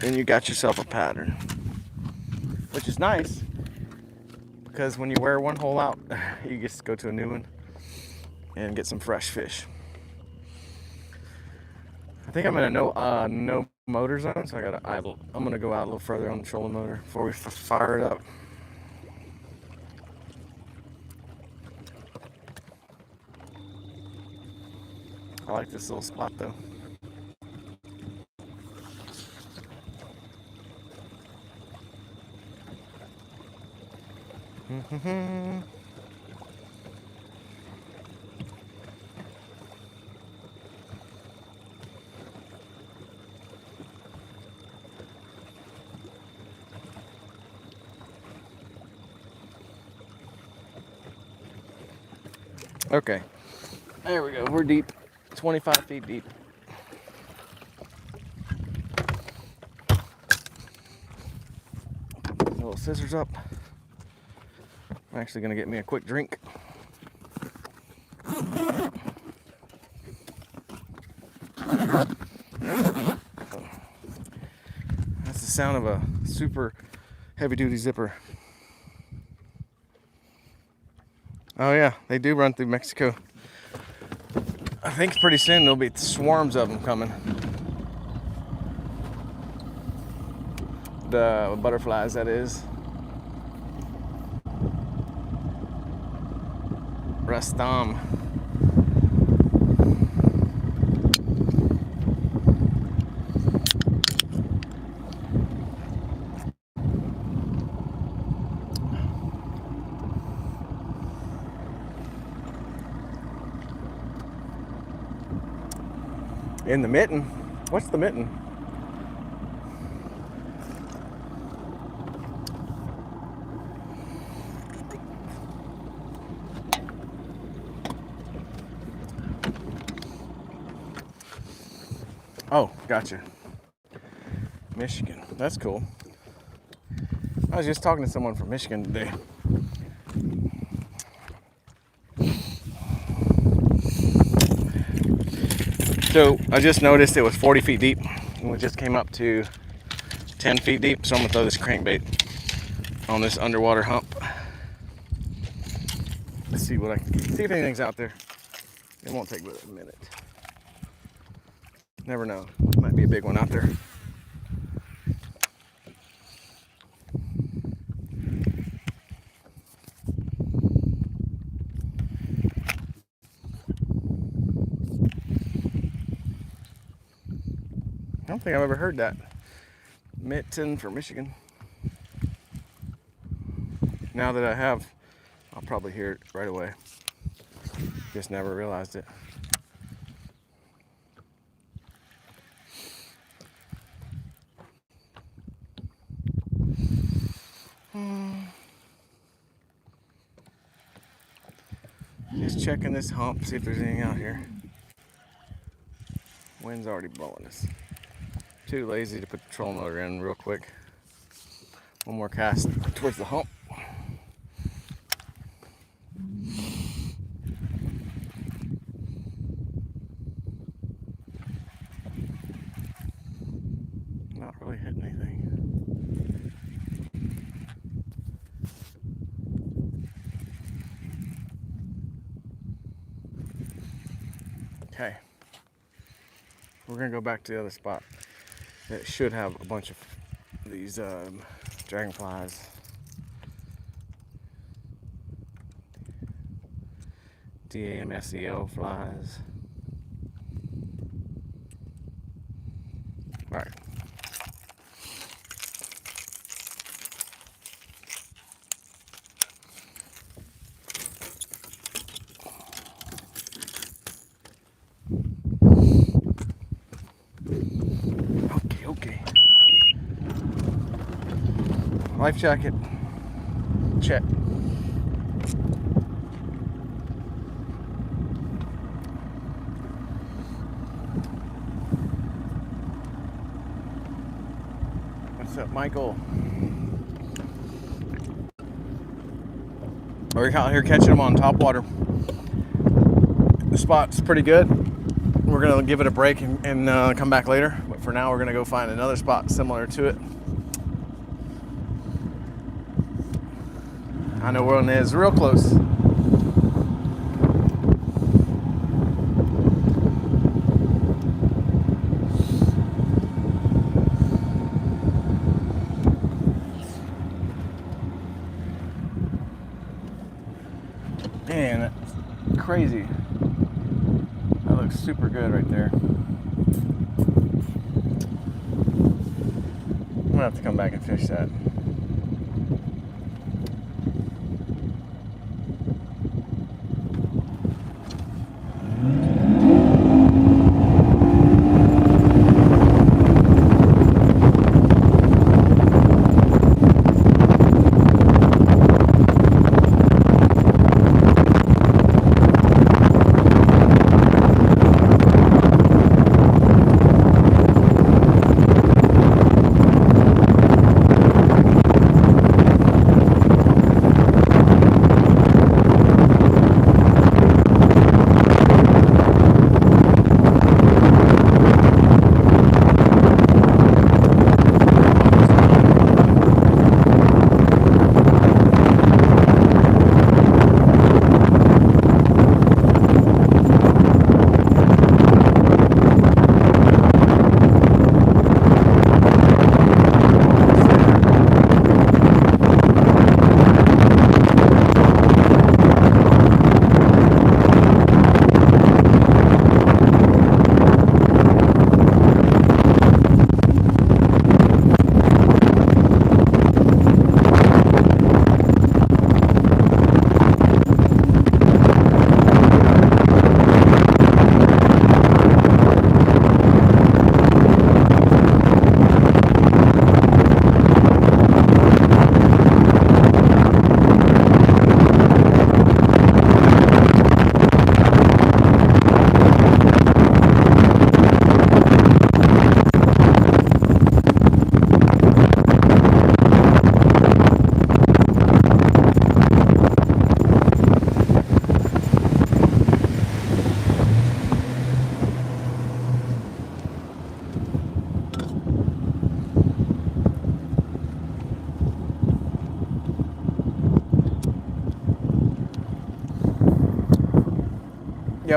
then you got yourself a pattern, which is nice because when you wear one hole out, you just go to a new one and get some fresh fish. I think I'm in a no motor zone, so I gotta idle. I'm gonna go out a little further on the trolling motor before we fire it up. I like this little spot though. Okay, there we go. We're deep, 25 feet deep. Little scissors up. I'm actually gonna get me a quick drink. That's the sound of a super heavy duty zipper. Oh yeah, they do run through Mexico. I think pretty soon there'll be swarms of them coming. The butterflies, that is. Rastam. In the mitten? What's the mitten? Oh, gotcha. Michigan. That's cool. I was just talking to someone from Michigan today. So I just noticed it was 40 feet deep and we just came up to 10 feet deep. So I'm gonna throw this crankbait on this underwater hump. Let's see what I can see if anything's out there. It won't take but a minute. Never know. Might be a big one out there. I don't think I've ever heard that. Mitten for Michigan. Now that I have, I'll probably hear it right away. Just never realized it. Just checking this hump, see if there's anything out here. Wind's already blowing us. Too lazy to put the trolling motor in real quick. One more cast towards the hump. Not really hitting anything. Okay. We're gonna go back to the other spot. It should have a bunch of these dragonflies. DAMSEL flies. All right. Okay. Life jacket. Check. What's up, Michael? We're out here catching them on top water. The spot's pretty good. We're gonna give it a break and come back later. But for now, we're gonna go find another spot similar to it. I know where one is, real close. Man, that's crazy. That looks super good right there. I'm gonna have to come back and fish that.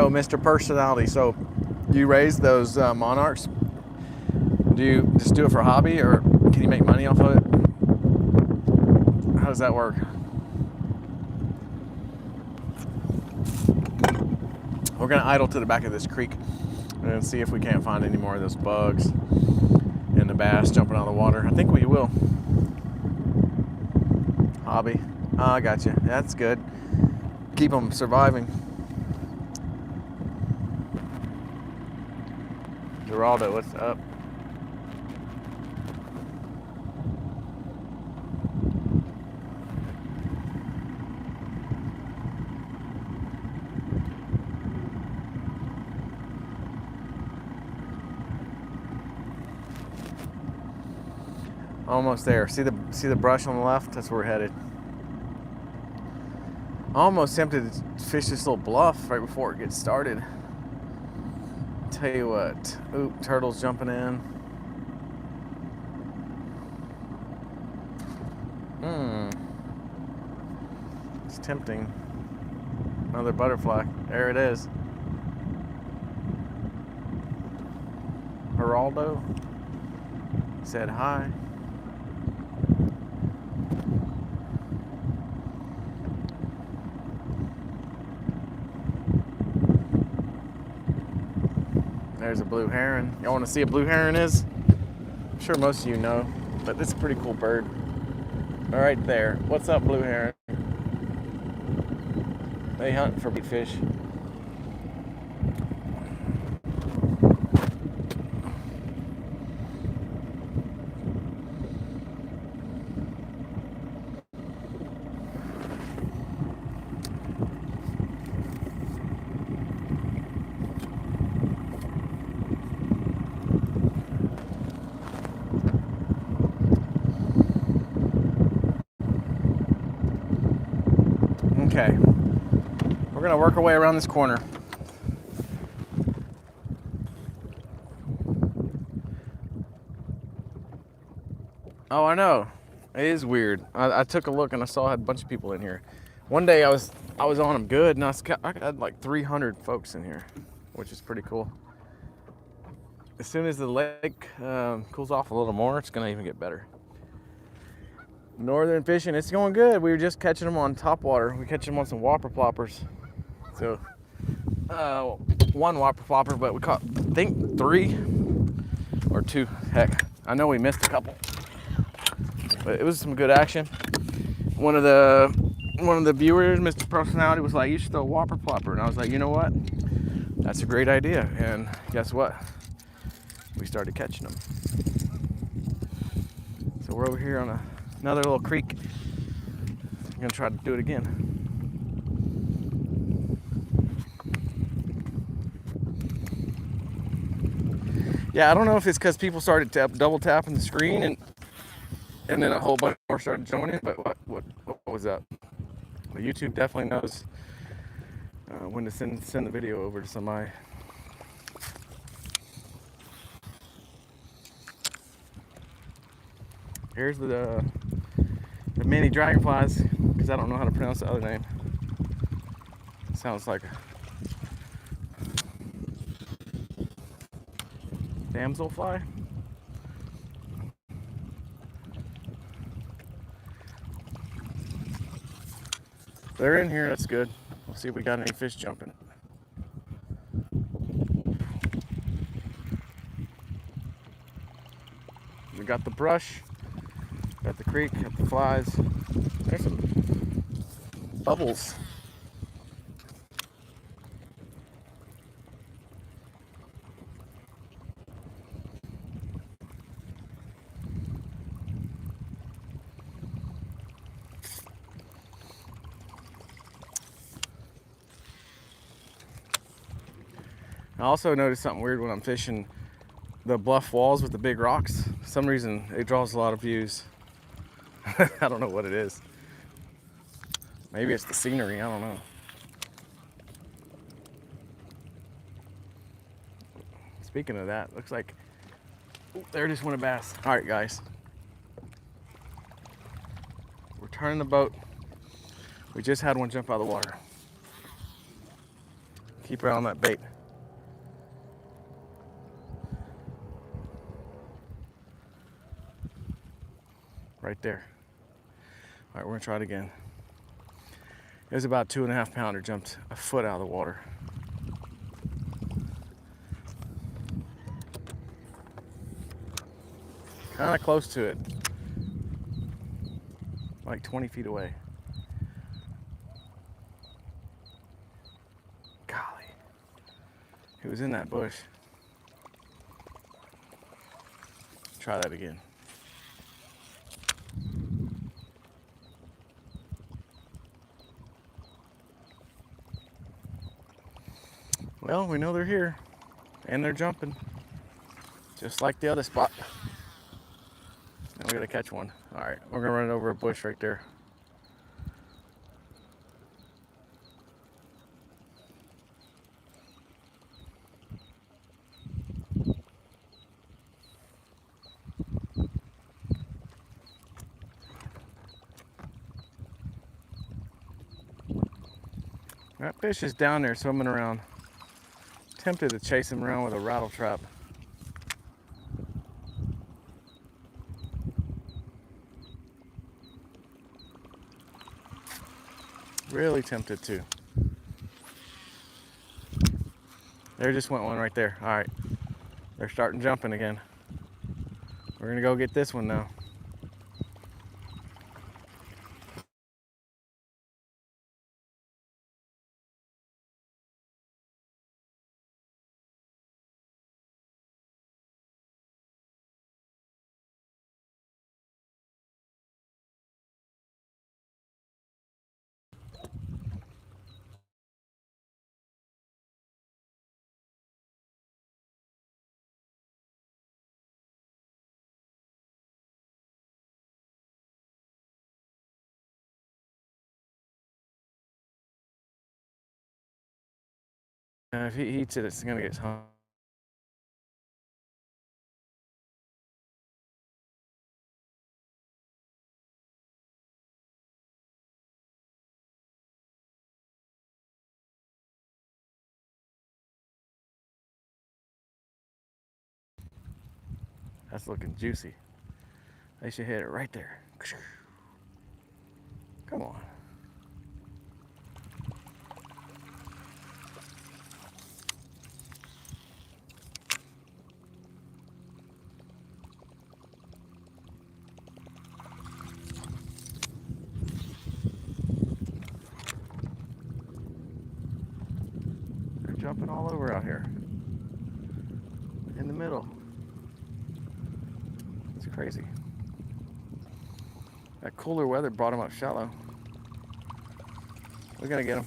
So, Mr. Personality, so you raise those monarchs? Do you just do it for hobby, or can you make money off of it? How does that work? We're gonna idle to the back of this creek and see if we can't find any more of those bugs and the bass jumping out of the water. I think we will. Hobby. Oh, I got you. That's good. Keep them surviving. Geraldo, what's up? Almost there. See the brush on the left? That's where we're headed. Almost tempted to fish this little bluff right before it gets started. Tell you what. Oop, turtles jumping in. It's tempting. Another butterfly. There it is. Geraldo said hi. There's a blue heron. Y'all want to see a blue heron is? I'm sure most of you know, but it's a pretty cool bird. All right there. What's up, blue heron? They hunt for big fish. Okay, we're gonna work our way around this corner. Oh, I know. It is weird. I took a look and I saw I had a bunch of people in here. One day I was on them good, and I had like 300 folks in here, which is pretty cool. As soon as the lake cools off a little more, it's gonna even get better. Northern fishing, it's going good. We were just catching them on top water. We catch them on some whopper ploppers. So, one whopper plopper, but we caught, I think, 3 or 2. Heck, I know we missed a couple, but it was some good action. One of the viewers, Mr. Personality, was like, "You should throw a whopper plopper," and I was like, "You know what? That's a great idea." And guess what? We started catching them. So we're over here on another little creek. I'm gonna try to do it again. Yeah, I don't know if it's because people started double tapping the screen and then a whole bunch more started joining, but what was up? Well, YouTube definitely knows when to send the video over to somebody. Here's the mini dragonflies, because I don't know how to pronounce the other name. It sounds like a damselfly. They're in here, that's good. We'll see if we got any fish jumping. We got the brush, got the creek, got the flies. There's some bubbles. I also noticed something weird when I'm fishing the bluff walls with the big rocks. For some reason, it draws a lot of views. I don't know what it is. Maybe it's the scenery, I don't know. Speaking of that, looks like, there just went a bass. All right, guys. We're turning the boat. We just had one jump out of the water. Keep right on that bait. Right there. All right, we're gonna try it again. It was about 2.5 pounder, jumped a foot out of the water. Kind of close to it. Like 20 feet away. Golly. He was in that bush. Try that again. Well, we know they're here and they're jumping just like the other spot. Now we gotta catch one. All right, we're gonna run it over a bush right there. That fish is down there swimming around. Tempted to chase him around with a rattle trap. Really tempted to. There just went one right there. All right, they're starting jumping again. We're gonna go get this one now. If he eats it, it's gonna get hung. That's looking juicy. They should hit it right there. Come on. They're jumping all over out here. In the middle. It's crazy. That cooler weather brought them up shallow. We're gonna get them.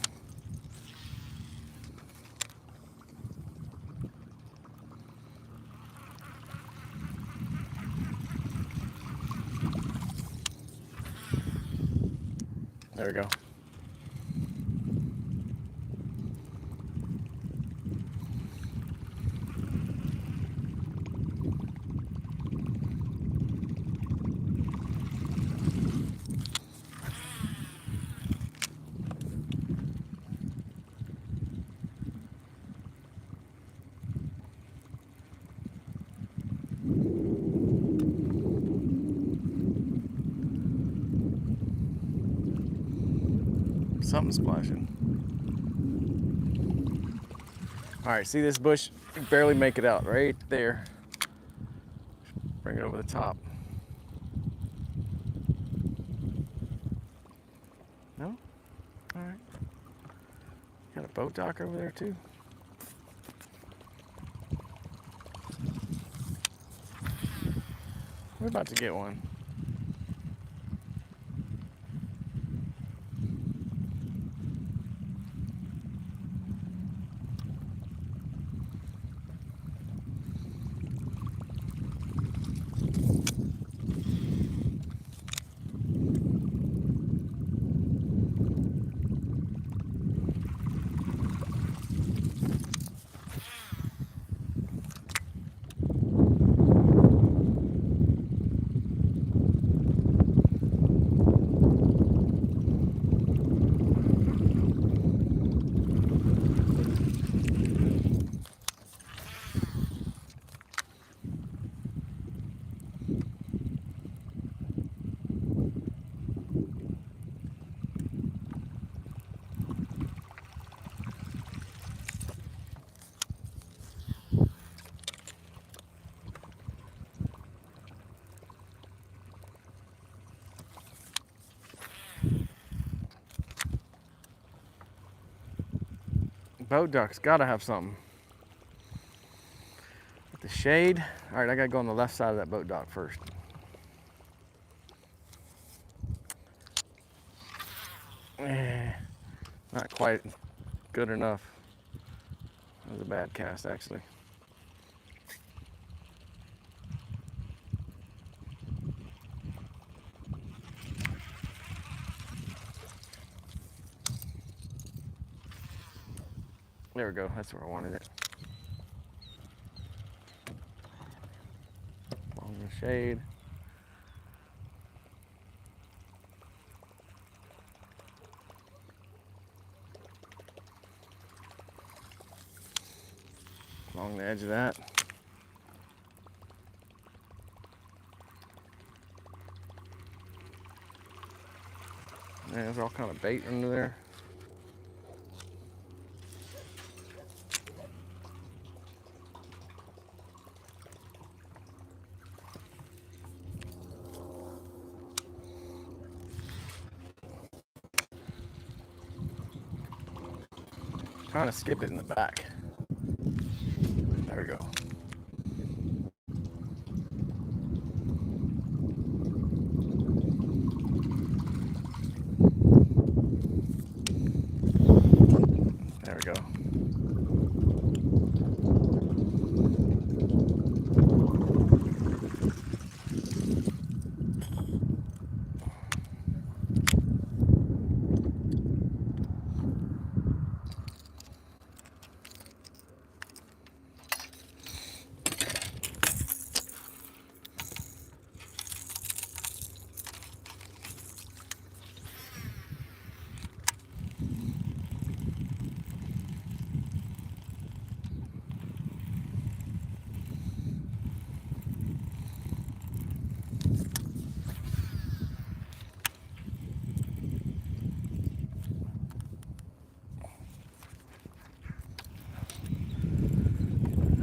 There we go. Something splashing. All right, see this bush? You barely make it out right there. Bring it over the top. No? All right. Got a boat dock over there too. We're about to get one. Boat ducks gotta have something. With the shade. All right, I gotta go on the left side of that boat dock first. Not quite good enough. That was a bad cast, actually. There we go. That's where I wanted it. Along the shade. Along the edge of that. Man, there's all kind of bait under there. Trying to skip it in the back. There we go. There we go.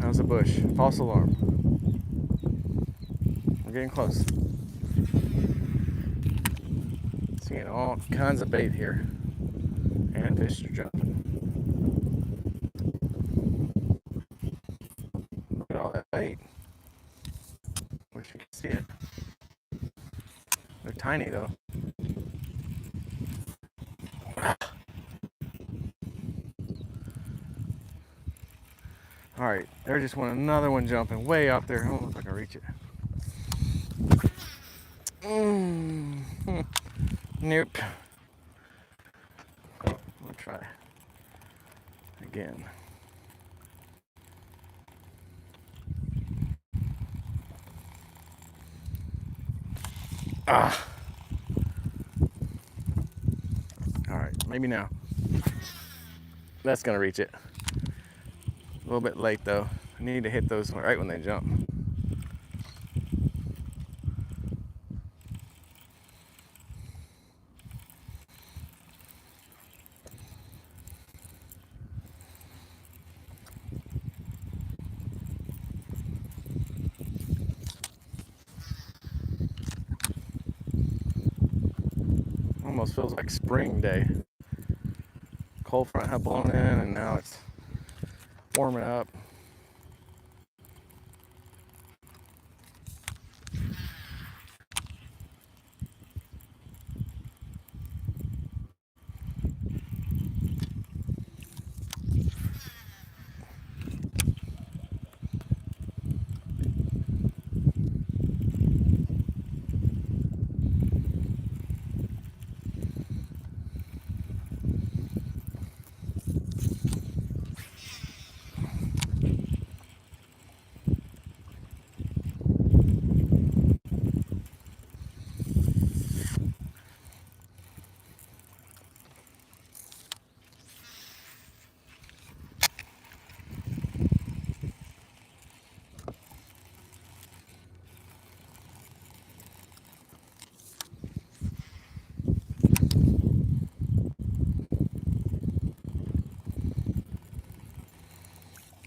How's the bush? False alarm. We're getting close. Seeing all kinds of bait here. And fish are jumping. Look at all that bait. Wish you could see it. They're tiny though. All right, there's just another one jumping way up there. I don't know if I can reach it. Nope. We'll try again. Ah. All right, maybe now. That's gonna reach it. A little bit late though. I need to hit those right when they jump. Almost feels like spring day. Cold front had blown in and now it's warming up.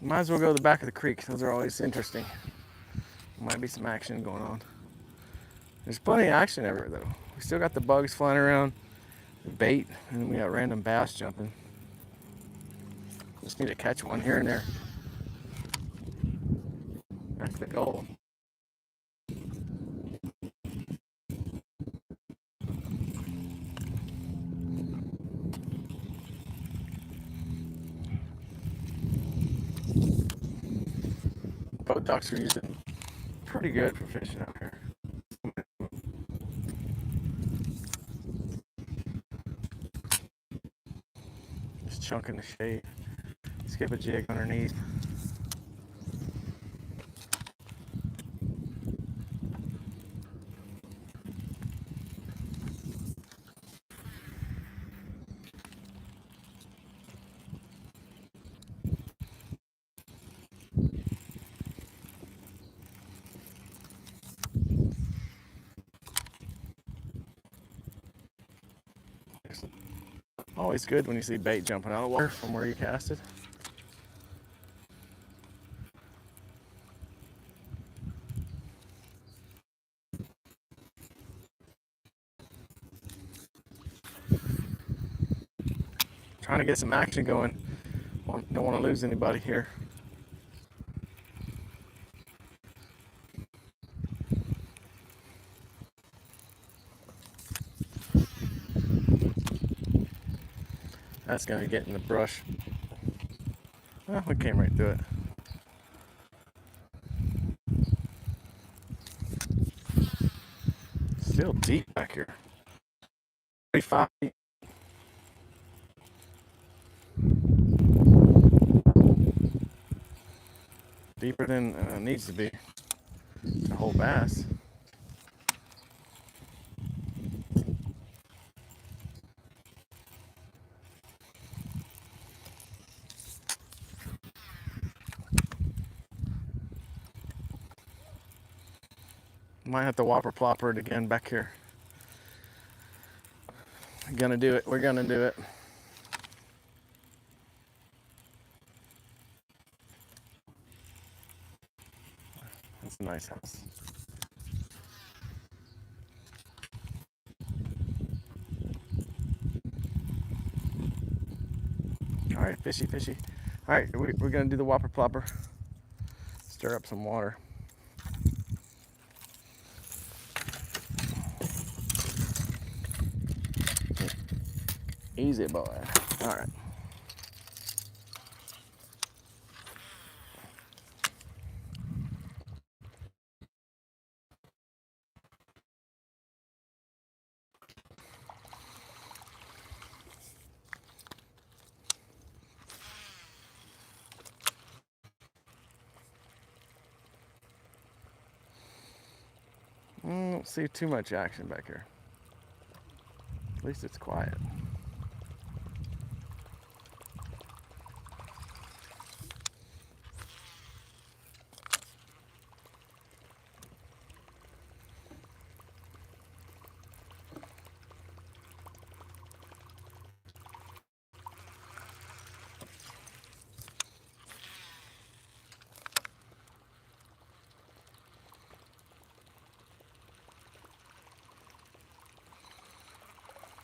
Might as well go to the back of the creek. Those are always interesting. Might be some action going on. There's plenty of action everywhere though. We still got the bugs flying around, the bait, and then we got random bass jumping. Just need to catch one here and there. That's the goal. Boat docks are using pretty good for fishing out here. Just chunking the shade. Skip a jig underneath. Always good when you see bait jumping out of the water from where you casted. Trying to get some action going. Don't want to lose anybody here. That's gonna get in the brush. Oh, we came right through it. Still deep back here. 35 feet. Deeper than it needs to be to hold bass. Might have to whopper plopper it again back here. We're gonna do it. We're gonna do it. That's a nice house. All right, fishy, fishy. All right, we're gonna do the whopper plopper. Stir up some water. Easy, boy. All right. Don't see too much action back here. At least it's quiet.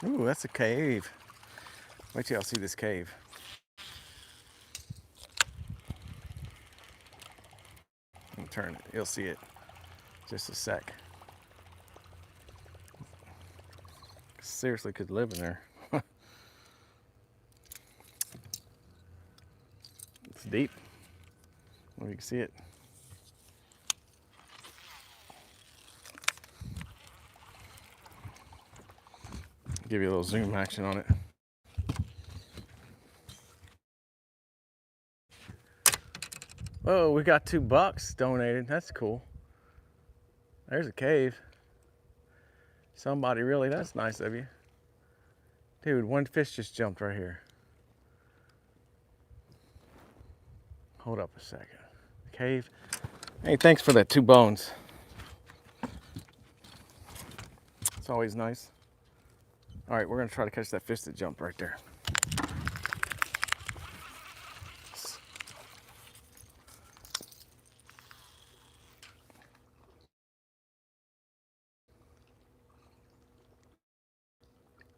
Ooh, that's a cave. Wait till y'all see this cave. Let me turn it. You'll see it. Just a sec. Seriously could live in there. It's deep. Well, you can see it. Give you a little zoom action on it. Oh, we got $2 donated. That's cool. There's a cave. Somebody really, that's nice of you. Dude, one fish just jumped right here. Hold up a second. Cave. Hey, thanks for that 2 bones. It's always nice. All right, we're gonna try to catch that fish that jumped right there.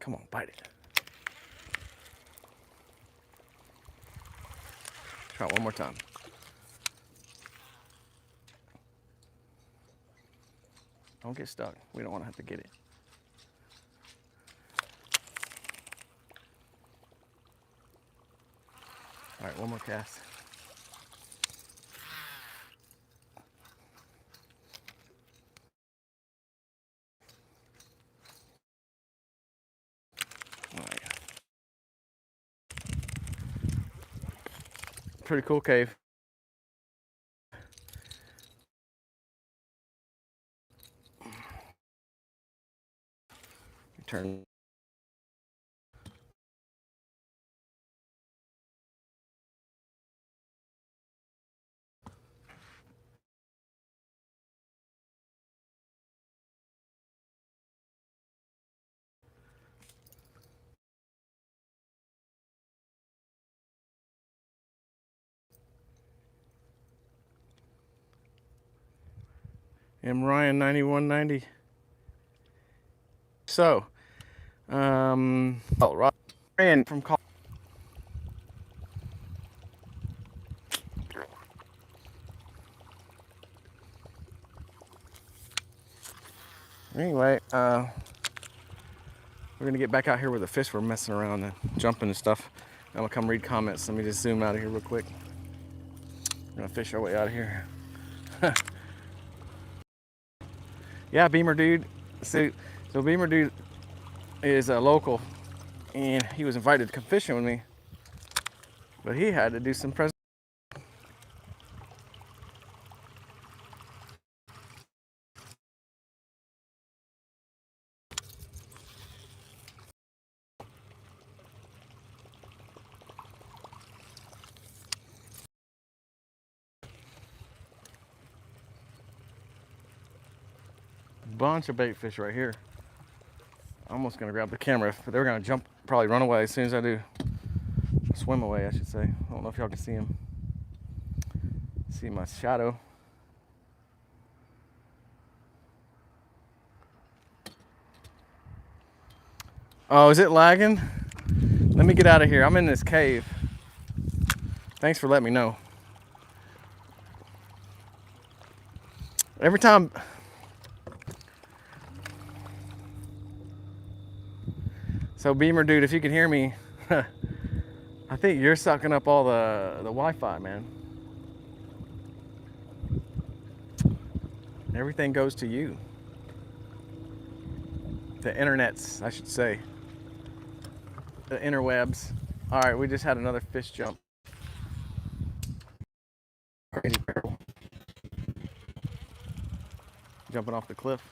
Come on, bite it. Try it one more time. Don't get stuck. We don't want to have to get it. All right, one more cast. All right. Pretty cool cave. Turn. M Ryan 9190. So, Ryan from call. Anyway, we're gonna get back out here where the fish were messing around and jumping and stuff. I'm gonna come read comments. Let me just zoom out of here real quick. We're gonna fish our way out of here. Yeah, Beamer Dude. So Beamer Dude is a local, and he was invited to come fishing with me, but he had to do some bunch of bait fish right here. I'm almost gonna grab the camera, but they're gonna jump, probably run away as soon as I do. Swim away, I should say. I don't know if y'all can see him. See my shadow. Oh, is it lagging? Let me get out of here. I'm in this cave. Thanks for letting me know. Every time. So Beamer Dude, if you can hear me, I think you're sucking up all the Wi-Fi, man. Everything goes to you. The internets, I should say. The interwebs. All right, we just had another fish jump. Jumping off the cliff.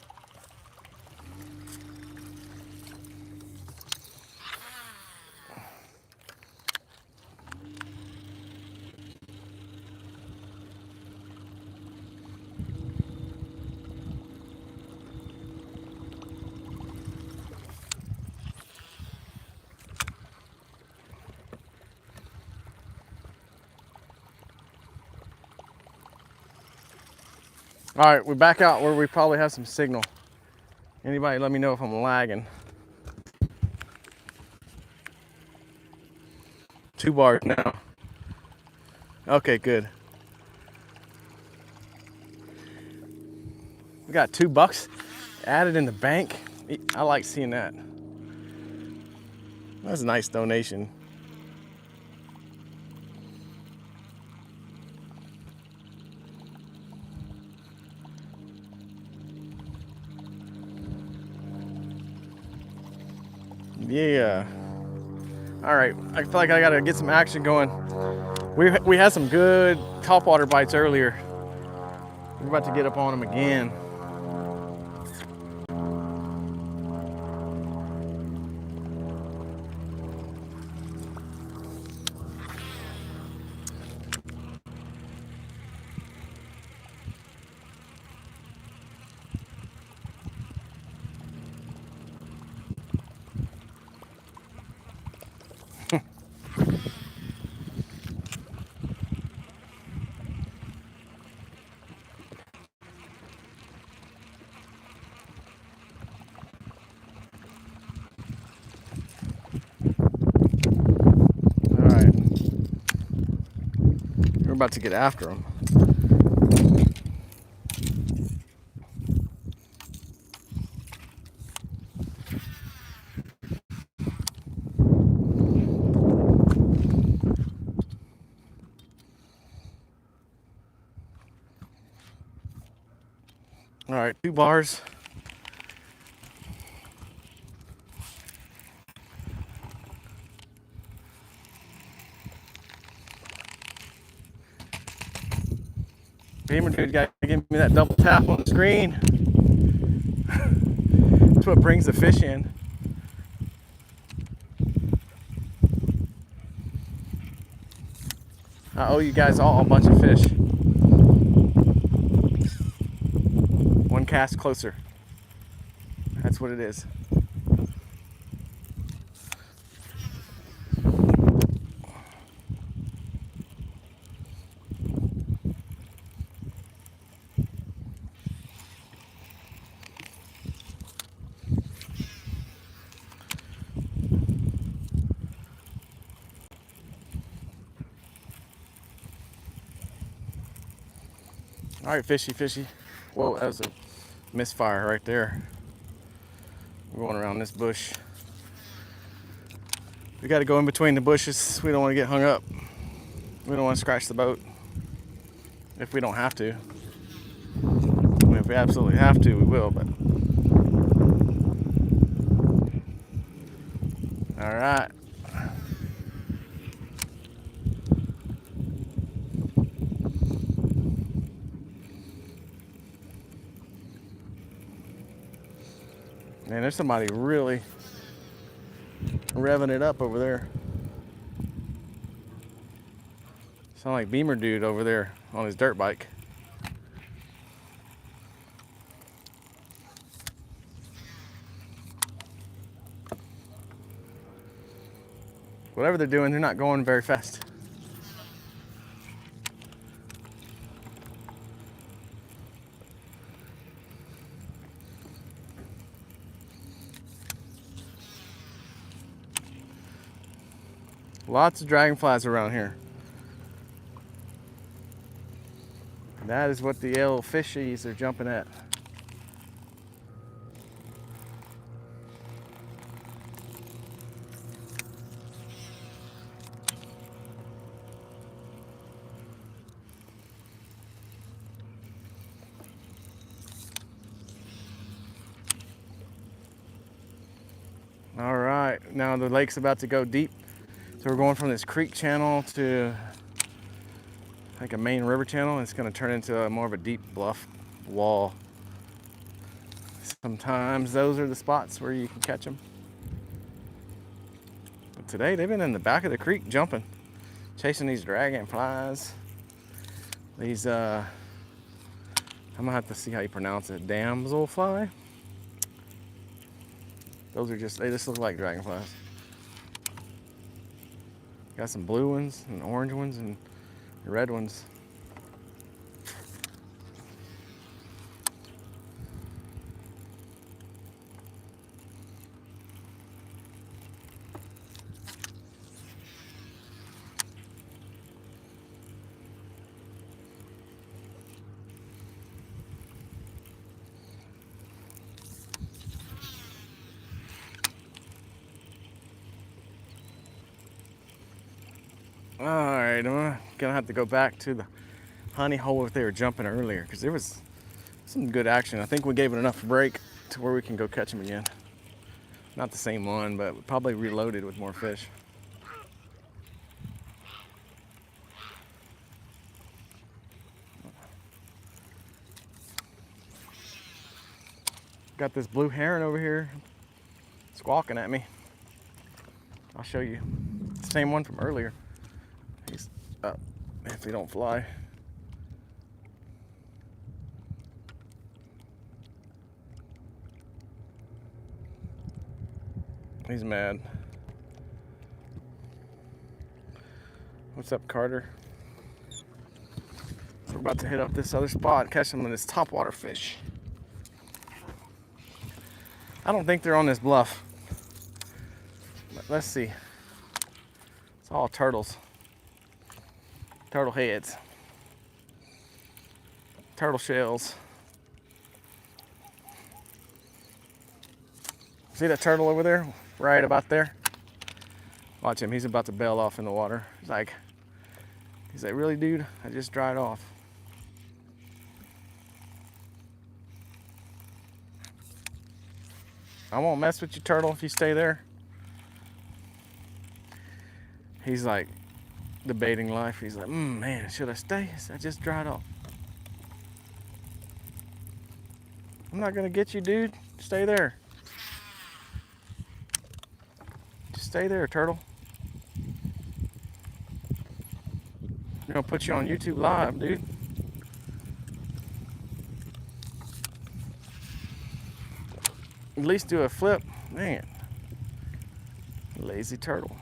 All right, we're back out where we probably have some signal. Anybody let me know if I'm lagging. 2 bars now. Okay, good. We got $2 added in the bank. I like seeing that. That's a nice donation. Yeah. All right, I feel like I gotta get some action going. We had some good topwater bites earlier. We're about to get up on them again. about to get after them. All right, 2 bars. Beamer dude got to give me that double tap on the screen. That's what brings the fish in. I owe you guys all a bunch of fish. One cast closer. That's what it is. All right, fishy, fishy. Whoa, that was a misfire right there. We're going around this bush. We got to go in between the bushes. We don't want to get hung up. We don't want to scratch the boat. If we don't have to. I mean, if we absolutely have to, we will, but. All right. Man, there's somebody really revving it up over there. Sound like Beamer dude over there on his dirt bike. Whatever they're doing, they're not going very fast. Lots of dragonflies around here. That is what the little fishies are jumping at. All right, now the lake's about to go deep. So we're going from this creek channel to like a main river channel, and it's going to turn into more of a deep bluff wall. Sometimes those are the spots where you can catch them. But today they've been in the back of the creek jumping, chasing these dragonflies. These, I'm gonna have to see how you pronounce it, damselfly. Those are just, they just look like dragonflies. Got some blue ones and orange ones and red ones. All right, I'm gonna have to go back to the honey hole if they were jumping earlier, because there was some good action. I think we gave it enough break to where we can go catch them again. Not the same one, but we probably reloaded with more fish. Got this blue heron over here squawking at me. I'll show you. Same one from earlier. He's up if he don't fly. He's mad. What's up, Carter? So we're about to hit up this other spot, catch some of this topwater fish. I don't think they're on this bluff. But let's see. It's all turtles. Turtle heads. Turtle shells. See that turtle over there? Right about there? Watch him, he's about to bail off in the water. He's like, really, dude? I just dried off. I won't mess with you, turtle, if you stay there. He's like debating life. He's like, man, should I stay? I just dried off. I'm not gonna get you, dude. Stay there. Just stay there, turtle. I'm gonna put you on YouTube Live, dude. At least do a flip. Man. Lazy turtle.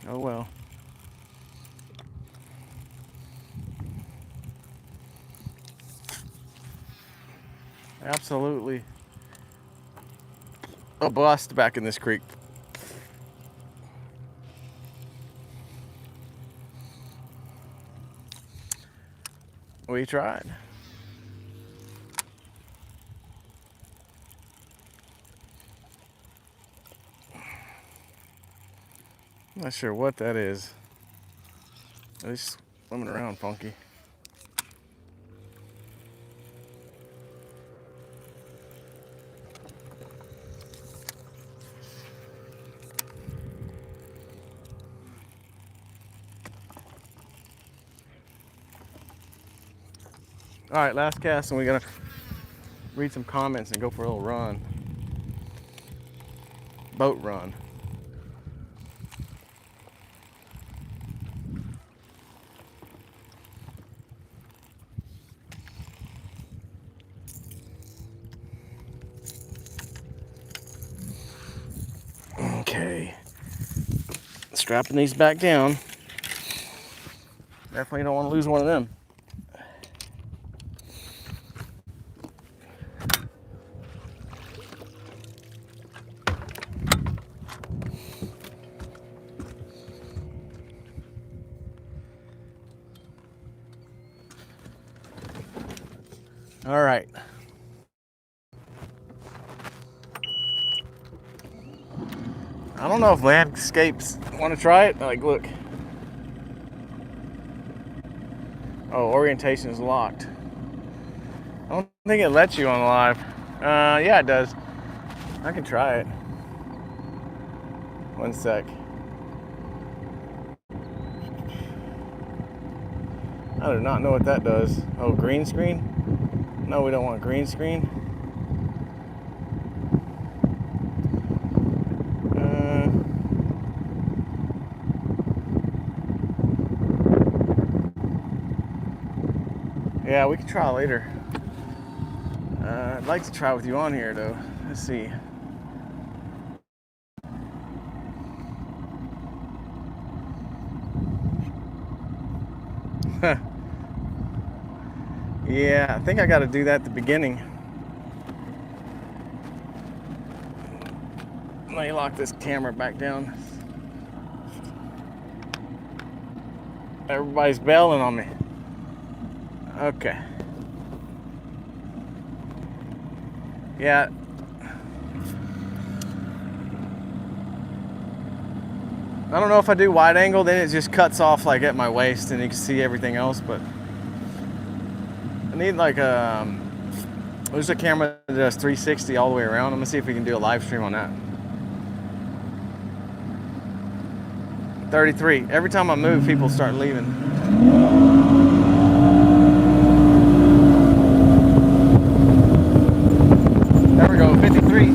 Oh well. Absolutely a bust back in this creek. We tried. I'm not sure what that is. It's swimming around funky. All right, last cast, and we're gonna read some comments and go for a little run. Boat run. Okay. Strapping these back down. Definitely don't want to lose one of them. All right. I don't know if Landscapes want to try it. Like, look. Oh, orientation is locked. I don't think it lets you on live. Yeah, it does. I can try it. One sec. I do not know what that does. Oh, green screen? No, we don't want green screen. Yeah, we can try later. I'd like to try with you on here, though. Let's see. Yeah, I think I got to do that at the beginning. Let me lock this camera back down. Everybody's bailing on me. Okay. Yeah. I don't know if I do wide angle, then it just cuts off like at my waist and you can see everything else, but I need like there's a camera that does 360 all the way around. I'm gonna see if we can do a live stream on that. 33. Every time I move, people start leaving. There we go, 53.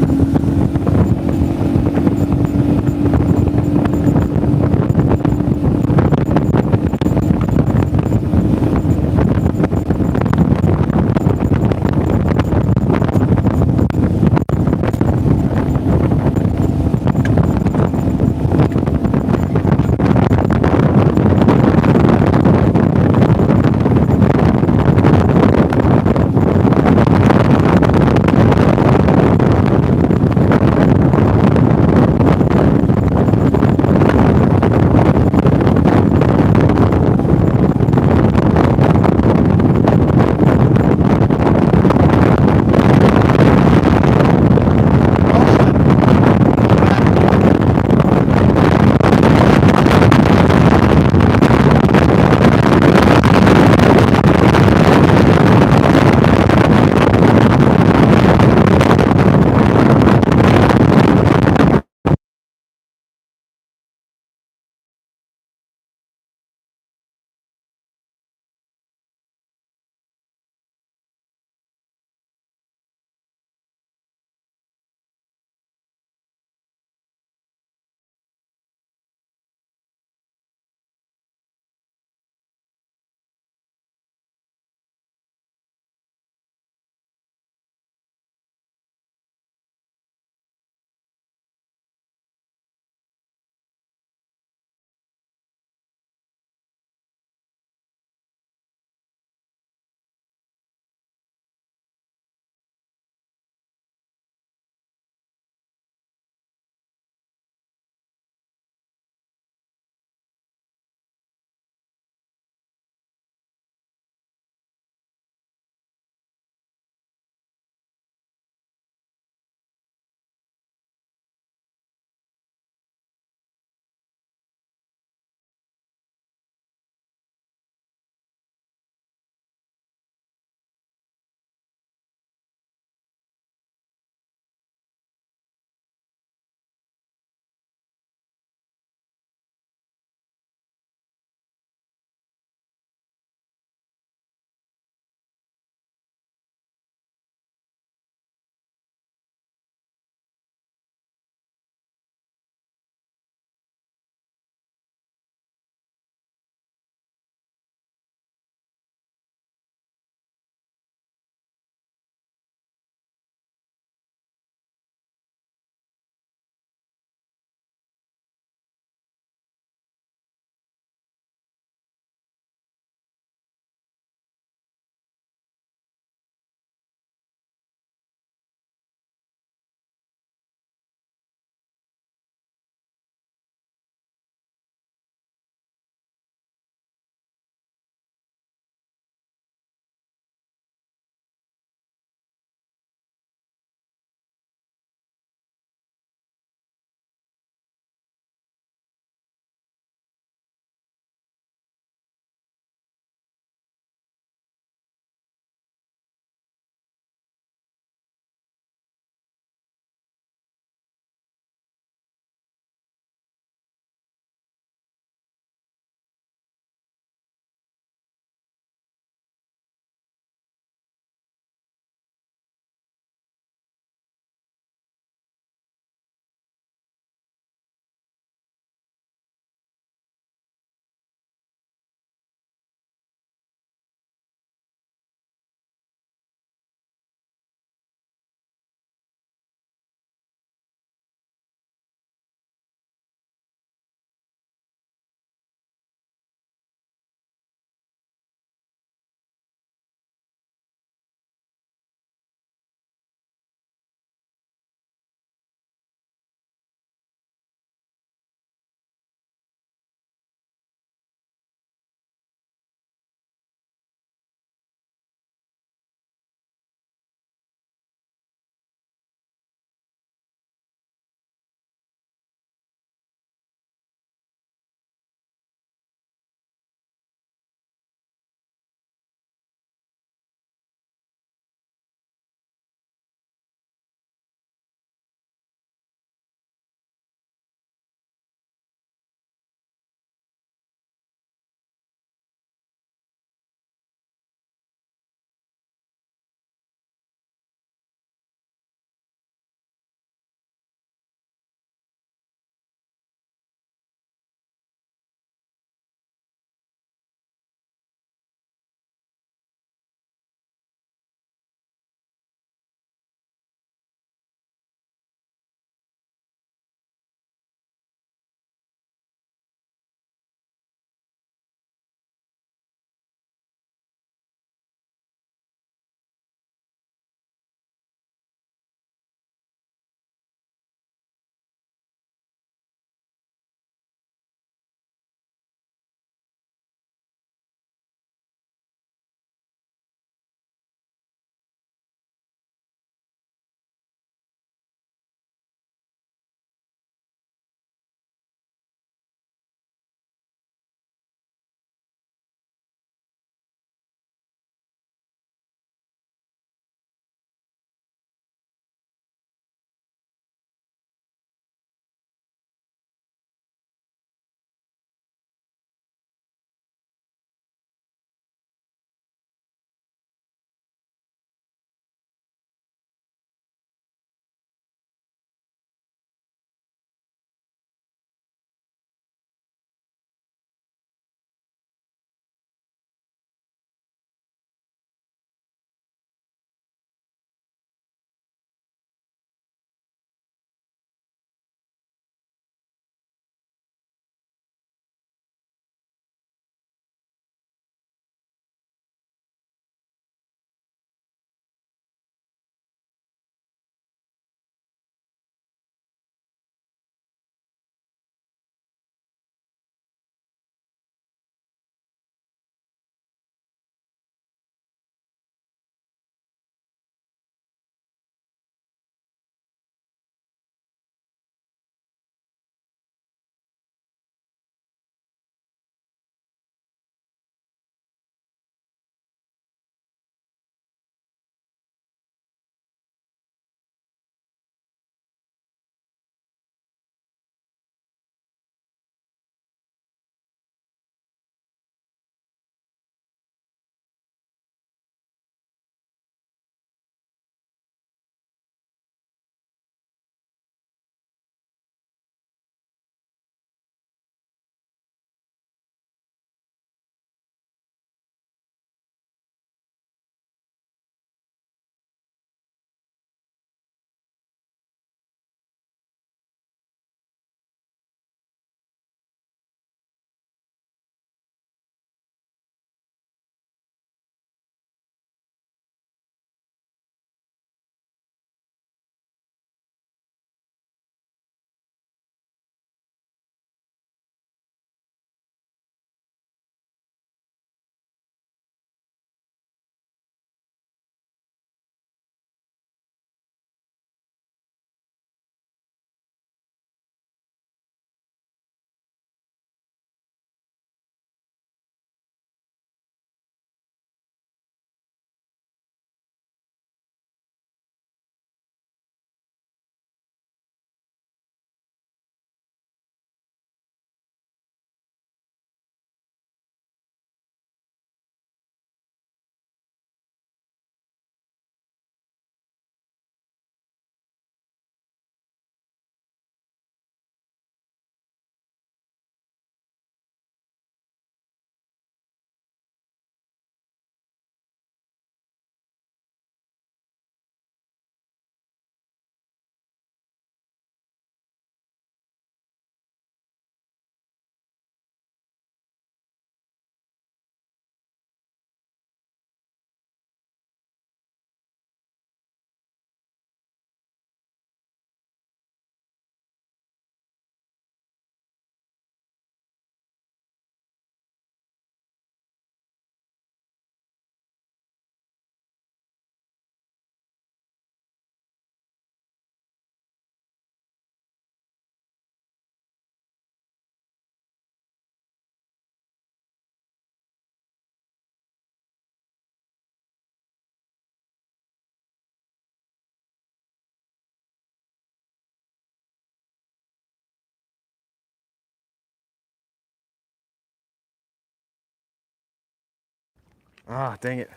Ah, dang it.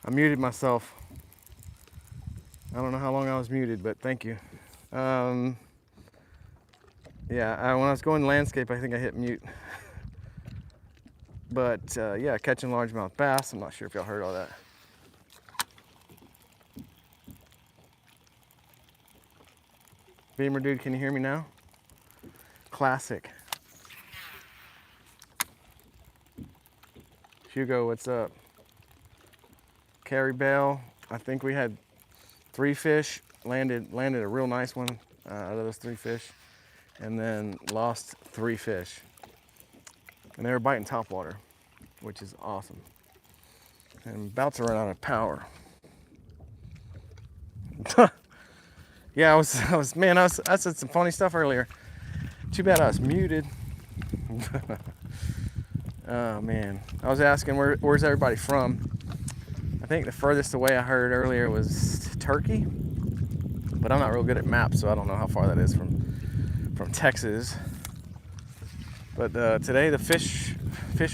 I muted myself. I don't know how long I was muted, but thank you. Yeah, when I was going landscape, I think I hit mute. But yeah, catching largemouth bass. I'm not sure if y'all heard all that. Beamer dude, can you hear me now? Classic. Hugo, what's up? Carrie Bell, I think we had 3 fish. Landed a real nice one out of those 3 fish, and then lost 3 fish. And they were biting topwater, which is awesome. And I'm about to run out of power. Yeah, I said some funny stuff earlier. Too bad I was muted. Oh man, I was asking where's everybody from? I think the furthest away I heard earlier was Turkey, but I'm not real good at maps, so I don't know how far that is from Texas. But today the fish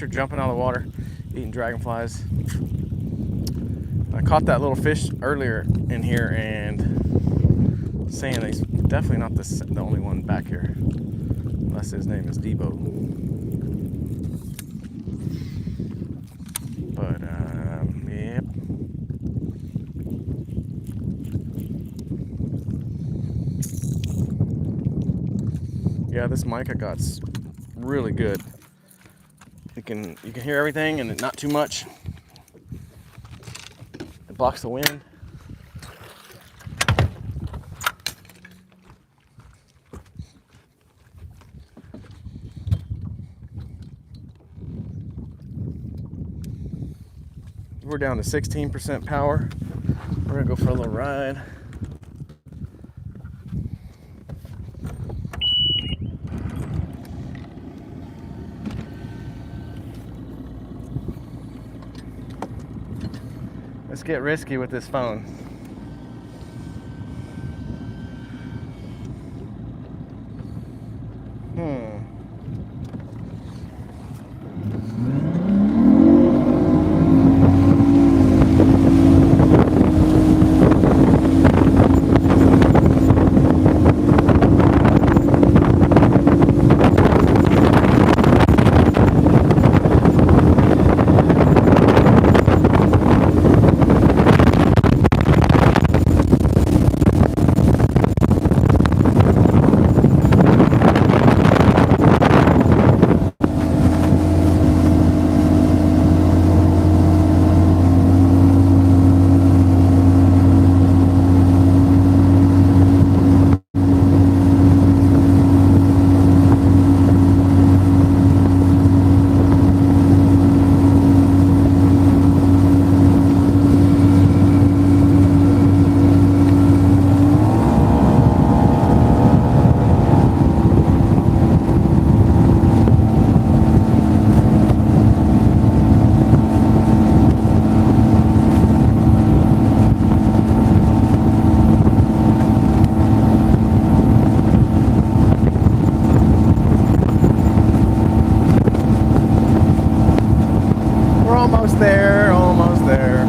are jumping out of the water, eating dragonflies. I caught that little fish earlier in here and saying he's definitely not the only one back here, unless his name is Debo. But yep. Yeah, this mic I got's really good. You can hear everything and not too much. It blocks the wind. We're down to 16% power. We're gonna go for a little ride. Let's get risky with this phone. Almost there.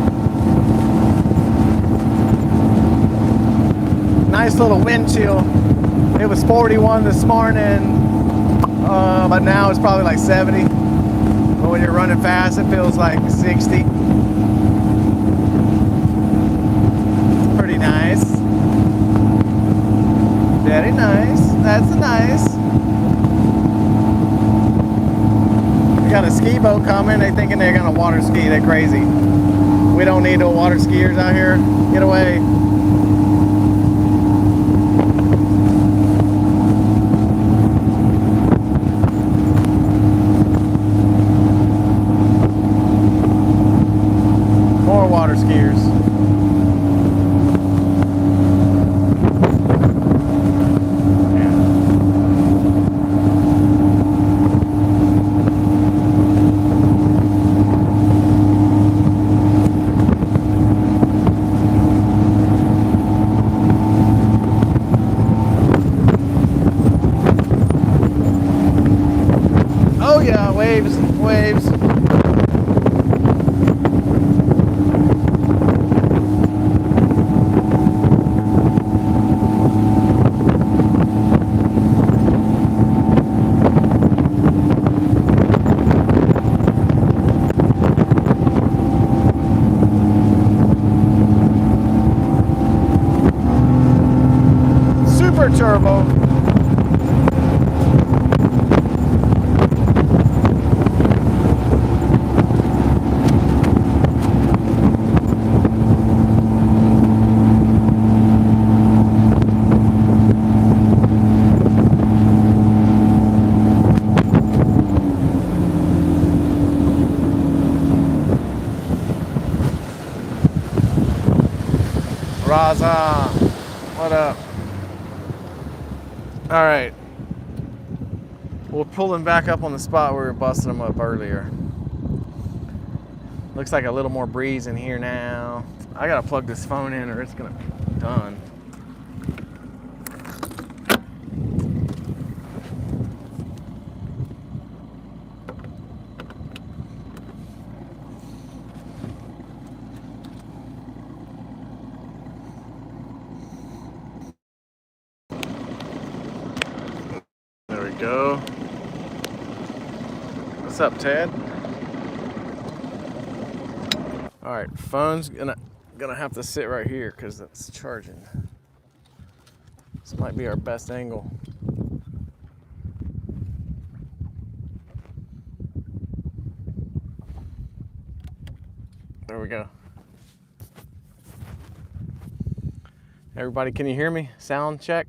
Nice little wind chill. It was 41 this morning, but now it's probably like 70. But when you're running fast, it feels like 60. Pretty nice. Very nice. That's nice. Got a ski boat coming. They thinking they're gonna water ski. They're crazy. We don't need no water skiers out here. Get away. More water skiers. Waves. Raza. What up? All right. We're pulling back up on the spot where we were busting them up earlier. Looks like a little more breeze in here now. I gotta plug this phone in or it's gonna be done. There we go. What's up, Ted? All right, phone's gonna have to sit right here because it's charging. This might be our best angle. There we go. Everybody, can you hear me? Sound check.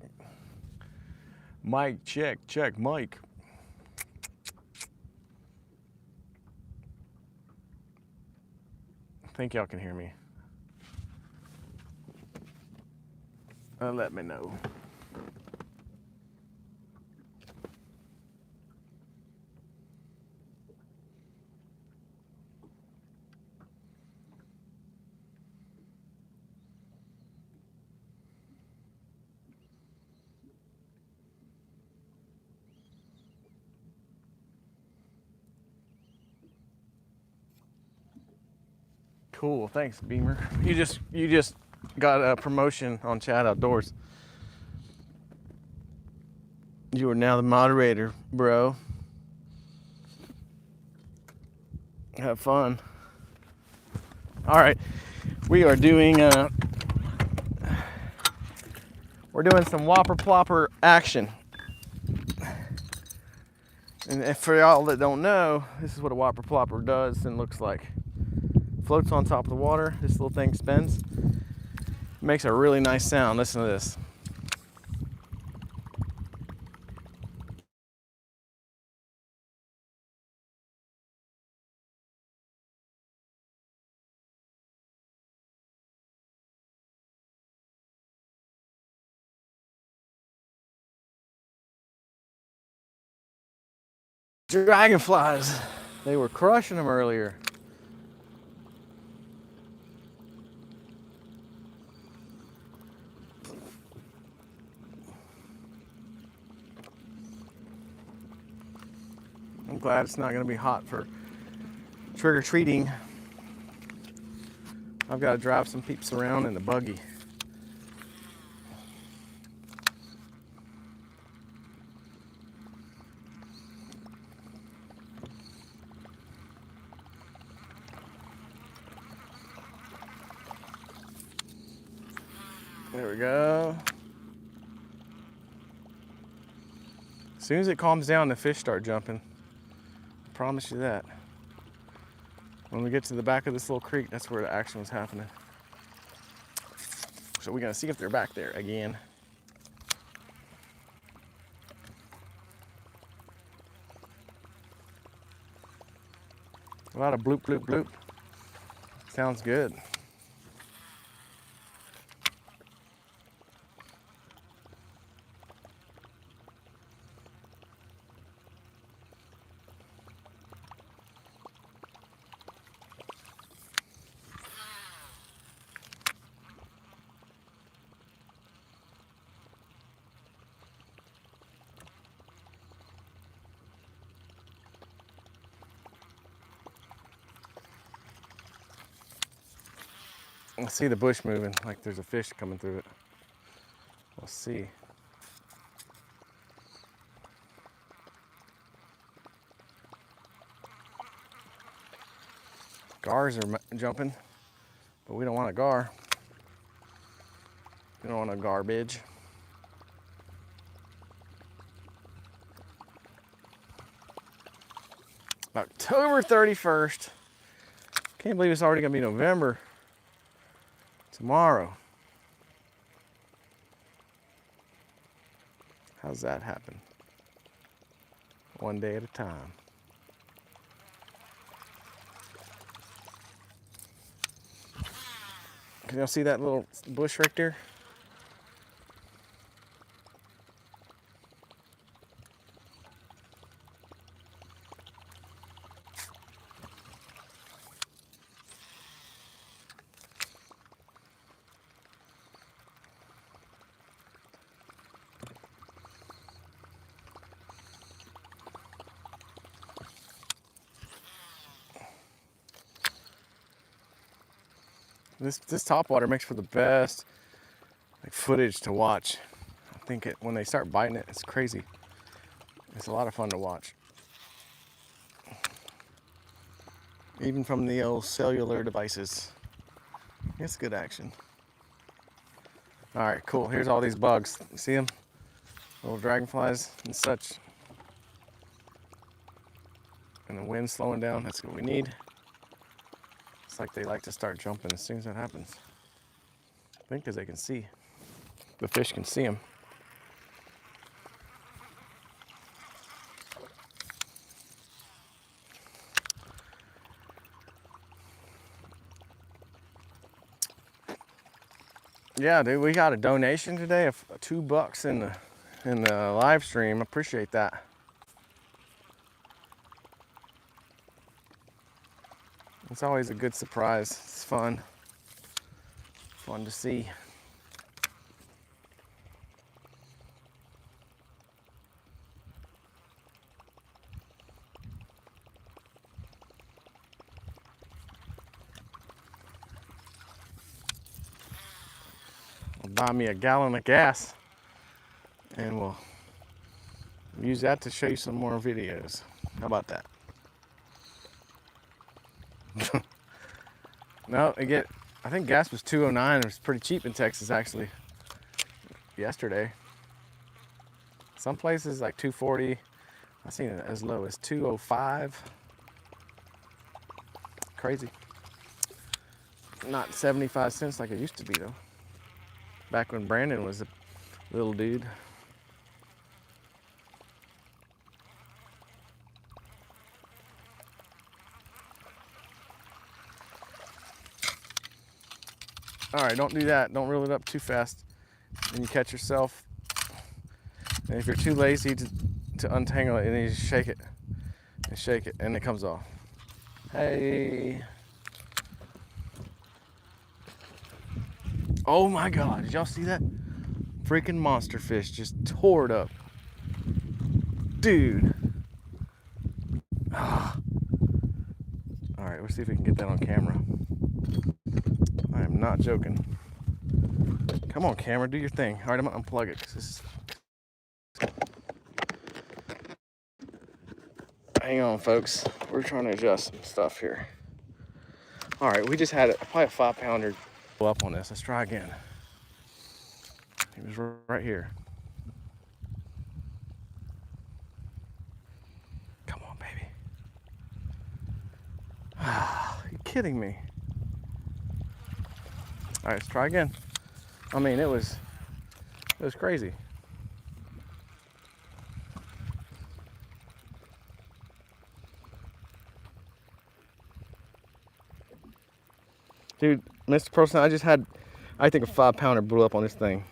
Mic check, check, mic. I think y'all can hear me. Let me know. Cool, thanks, Beamer. You just got a promotion on Chat Outdoors. You are now the moderator, bro. Have fun. All right, we are doing we're doing some whopper plopper action. And for y'all that don't know, this is what a whopper plopper does and looks like. Floats on top of the water. This little thing spins. Makes a really nice sound. Listen to this. Dragonflies. They were crushing them earlier. I'm glad it's not going to be hot for trick-or-treating. I've got to drive some peeps around in the buggy. There we go. As soon as it calms down, the fish start jumping. I promise you that. When we get to the back of this little creek, that's where the action was happening. So we're gonna see if they're back there again. A lot of bloop, bloop, bloop. Sounds good. I see the bush moving, like there's a fish coming through it. We'll see. Gars are jumping, but we don't want a gar. We don't want a garbage. October 31st. Can't believe it's already gonna be November. Tomorrow. How's that happen? One day at a time. Y'all see that little bush right there? This topwater makes for the best like footage to watch. I think when they start biting it, it's crazy. It's a lot of fun to watch. Even from the old cellular devices. It's good action. All right, cool. Here's all these bugs. You see them? Little dragonflies and such. And the wind's slowing down. That's what we need. It's like they like to start jumping as soon as that happens. I think because they can see. The fish can see them. Yeah, dude, we got a donation today of $2 in the live stream. Appreciate that. It's always a good surprise. It's fun. Fun to see. I'll buy me a gallon of gas and we'll use that to show you some more videos. How about that? No, I think gas was $2.09. It was pretty cheap in Texas actually yesterday. Some places like $2.40. I've seen it as low as $2.05. Crazy. Not 75 cents like it used to be though. Back when Brandon was a little dude. All right, don't do that. Don't reel it up too fast. And you catch yourself. And if you're too lazy to untangle it, then you just shake it. And shake it, and it comes off. Hey. Oh my God, did y'all see that? Freaking monster fish just tore it up. Dude. Ah. All right, let's see if we can get that on camera. I am not joking. Come on, camera, do your thing. All right, I'm gonna unplug it. Hang on, folks. We're trying to adjust some stuff here. All right, we just had probably a 5-pounder up on this. Let's try again. He was right here. Come on, baby. Are you kidding me? All right, let's try again. I mean, it was crazy. Dude, Mr. Person, I just had, I think a 5-pounder blew up on this thing.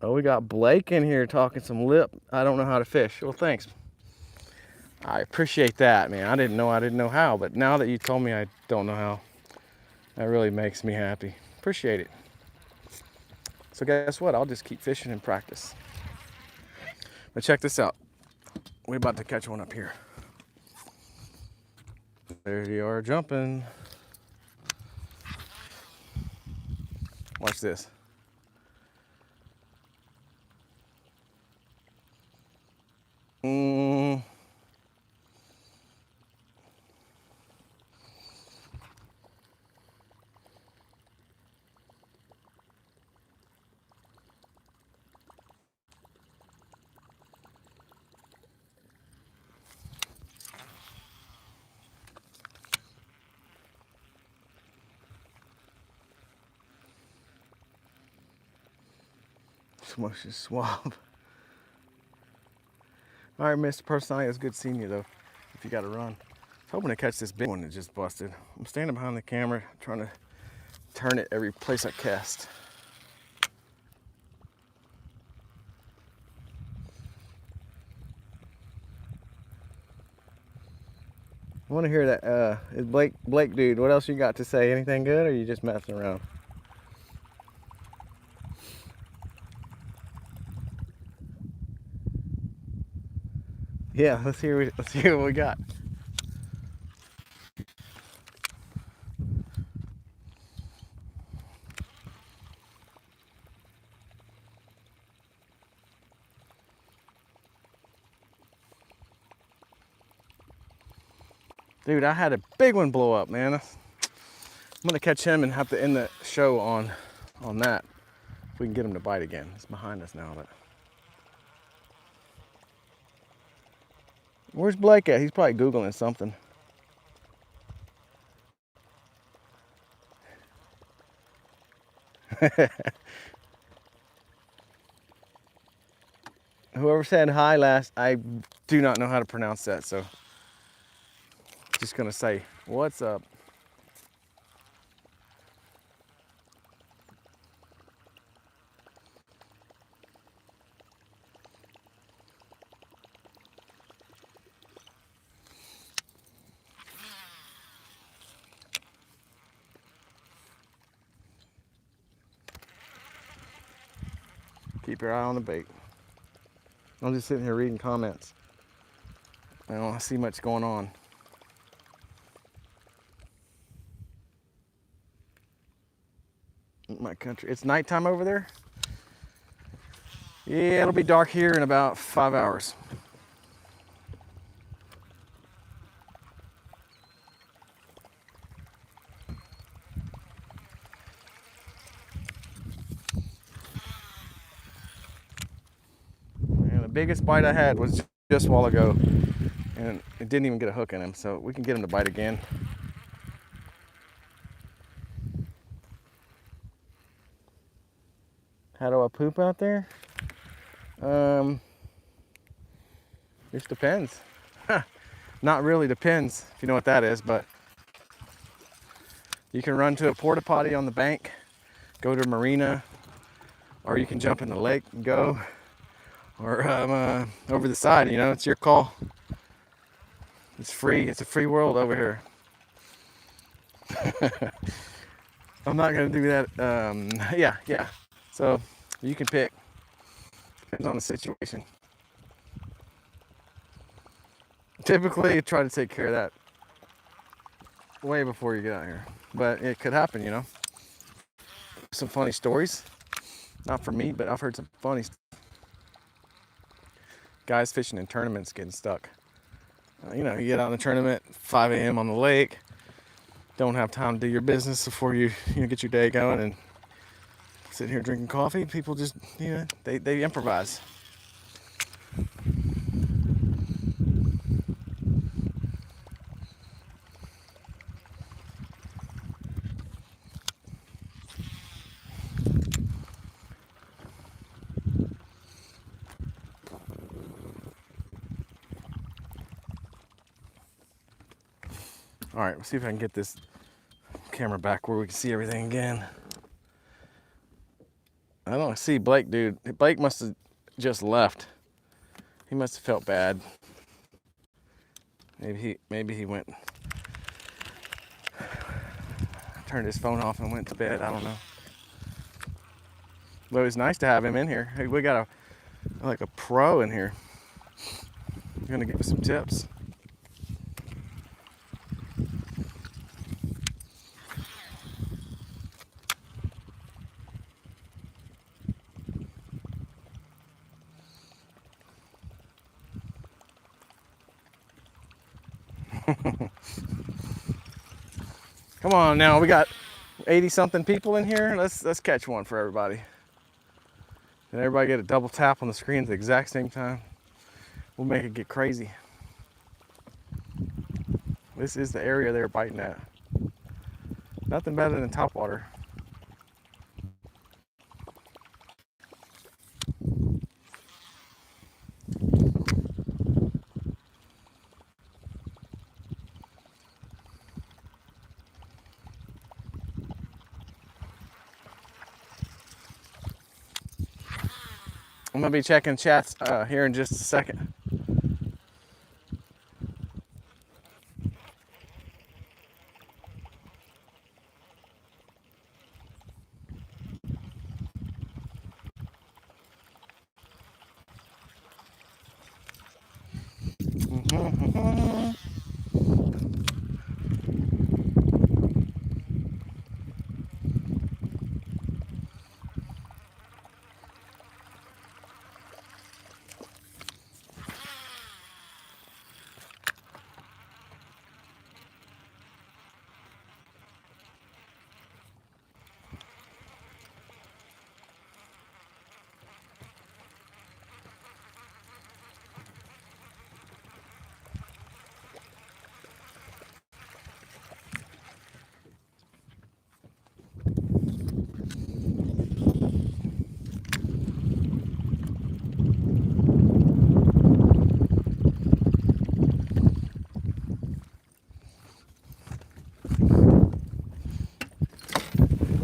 Oh, we got Blake in here talking some lip. I don't know how to fish. Well, thanks. I appreciate that, man. I didn't know how, but now that you told me I don't know how, that really makes me happy. Appreciate it. So guess what? I'll just keep fishing and practice. But check this out. We're about to catch one up here. There you are jumping. Watch this. Smush is swab. All right, Mr. Personality, it's good seeing you though. If you got to run, I was hoping to catch this big one that just busted. I'm standing behind the camera trying to turn it every place I cast. I want to hear that. Is Blake dude, what else you got to say? Anything good, or are you just messing around? Yeah, let's hear what we got. Dude, I had a big one blow up, man. I'm gonna catch him and have to end the show on that. If we can get him to bite again. It's behind us now, but where's Blake at? He's probably Googling something. Whoever said hi last, I do not know how to pronounce that, so just gonna say, what's up? Keep your eye on the bait. I'm just sitting here reading comments. I don't see much going on. In my country. It's nighttime over there? Yeah, it'll be dark here in about 5 hours. And the biggest bite I had was just a while ago, and it didn't even get a hook in him, so we can get him to bite again. How do I poop out there? Just depends. Not really depends, if you know what that is, but you can run to a porta potty on the bank, go to a marina, or you can jump in the lake and go, or over the side, you know, it's your call. It's free, it's a free world over here. I'm not gonna do that. Yeah. So you can pick. Depends on the situation. Typically, try to take care of that way before you get out here, but it could happen, you know. Some funny stories. Not for me, but I've heard some funny guys fishing in tournaments getting stuck. You know, you get out in the tournament, 5 a.m. on the lake, don't have time to do your business before you get your day going, and sitting here drinking coffee. People just, you know, they improvise. All right, let's see if I can get this camera back where we can see everything again. I don't see Blake, dude. Blake must have just left. He must have felt bad. Maybe he went, turned his phone off and went to bed. I don't know. But it was nice to have him in here. Hey, we got a pro in here. He's gonna give us some tips. Come on now, we got 80 something people in here. Let's catch one for everybody. And everybody get a double tap on the screen at the exact same time. We'll make it get crazy. This is the area they're biting at. Nothing better than topwater. I'm gonna be checking chats here in just a second.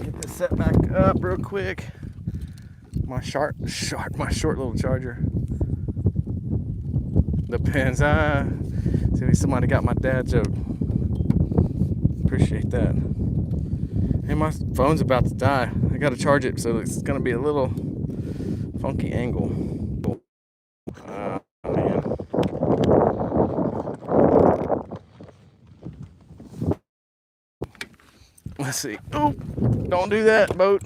Get this set back up real quick. My short little charger. Depends. See, somebody got my dad joke. Appreciate that. Hey, my phone's about to die. I gotta charge it, so it's gonna be a little funky angle. Man. Let's see. Oh, don't do that, boat.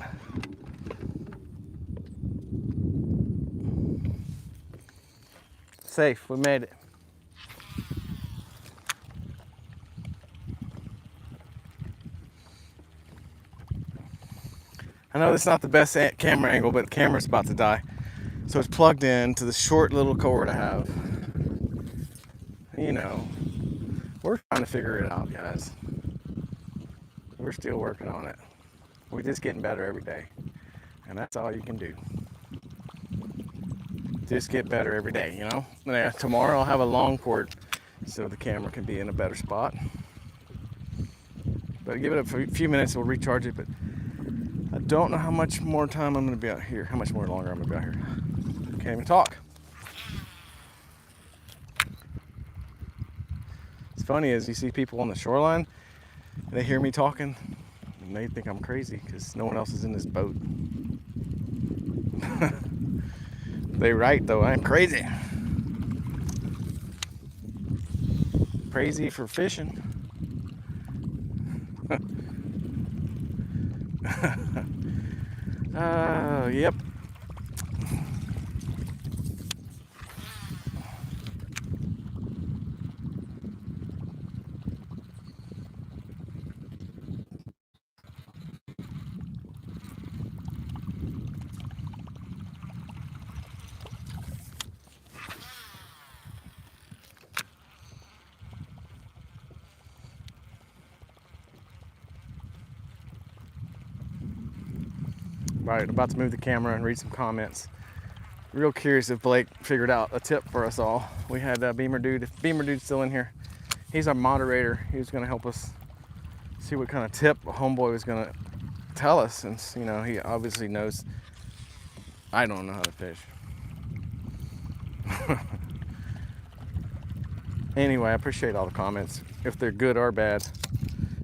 Safe. We made it. I know it's not the best camera angle, but the camera's about to die. So it's plugged in to the short little cord I have. You know, we're trying to figure it out, guys. We're still working on it. We're just getting better every day. And that's all you can do. Just get better every day, you know? And tomorrow I'll have a long cord so the camera can be in a better spot. But give it a few minutes, we'll recharge it. But I don't know how much more time I'm gonna be out here. How much more longer I'm gonna be out here. Can't even talk. It's funny is you see people on the shoreline, and they hear me talking, and they think I'm crazy because no one else is in this boat. They right though, I'm crazy. Crazy for fishing. Yep. Right, I'm about to move the camera and read some comments. Real curious if Blake figured out a tip for us all. We had Beamer Dude. If Beamer Dude's still in here, he's our moderator. He was going to help us see what kind of tip Homeboy was going to tell us, since, you know, he obviously knows I don't know how to fish. Anyway, I appreciate all the comments. If they're good or bad,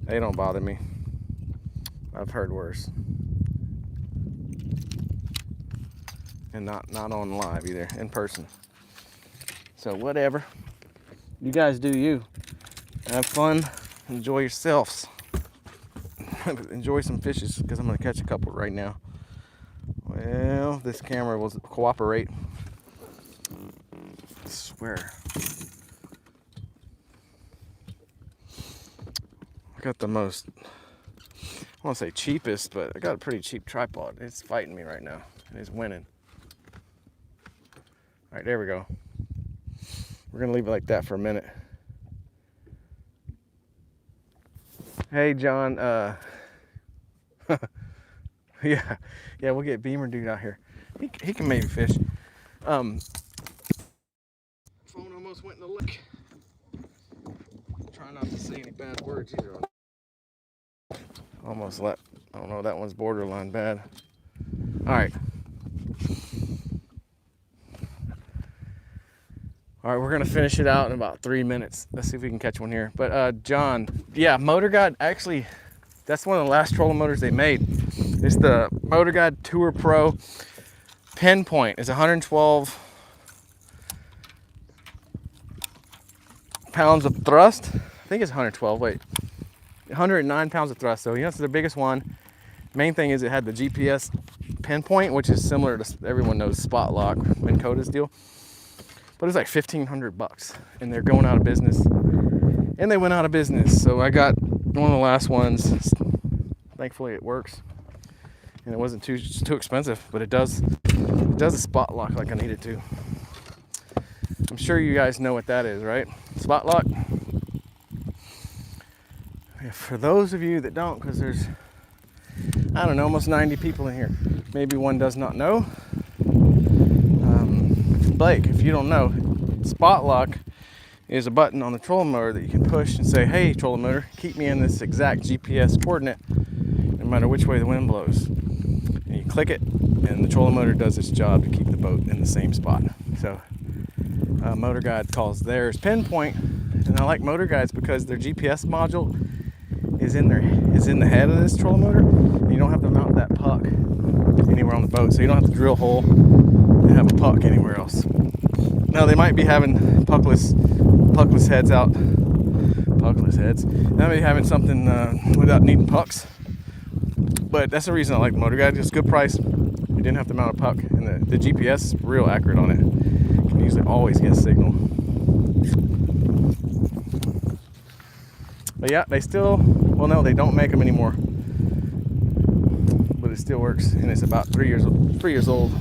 they don't bother me. I've heard worse. And not on live either, in person. So whatever. You guys do you. Have fun. Enjoy yourselves. Enjoy some fishes, because I'm going to catch a couple right now. Well, this camera will cooperate. I swear. I got the most, I won't say cheapest, but I got a pretty cheap tripod. It's fighting me right now. It's winning. All right, there we go. We're gonna leave it like that for a minute. Hey, John. Yeah, we'll get Beamer Dude out here. He can maybe fish. Phone almost went in the lake. Try not to say any bad words either. Almost let. I don't know. That one's borderline bad. All right. All right, we're gonna finish it out in about 3 minutes. Let's see if we can catch one here. But John, yeah, Motor Guide, actually, that's one of the last trolling motors they made. It's the Motor Guide Tour Pro Pinpoint. It's 112 pounds of thrust. I think it's 112, wait. 109 pounds of thrust, so it's the biggest one. Main thing is it had the GPS Pinpoint, which is similar to, everyone knows, Spot Lock, Minn Kota's deal. But it's like $1,500, and they're going out of business. And they went out of business, so I got one of the last ones. Thankfully it works, and it wasn't too expensive, but it does a Spot Lock like I need it to. I'm sure you guys know what that is, right? Spot Lock. For those of you that don't, because there's, I don't know, almost 90 people in here. Maybe one does not know. Blake, if you don't know, Spot Lock is a button on the trolling motor that you can push and say, hey, trolling motor, keep me in this exact GPS coordinate, no matter which way the wind blows. And you click it, and the trolling motor does its job to keep the boat in the same spot. So, Motor Guide calls theirs Pinpoint, and I like Motor Guides because their GPS module is in the head of this trolling motor, and you don't have to mount that puck anywhere on the boat, so you don't have to drill a hole and have a puck anywhere else. Now they might be having puckless heads out, puckless heads. They might be having something without needing pucks, but that's the reason I like the Motor Guide. It's a good price. You didn't have to mount a puck, and the GPS is real accurate on it. You can usually always get a signal. But yeah, they still, well, no, they don't make them anymore, but it still works, and it's about 3 years old.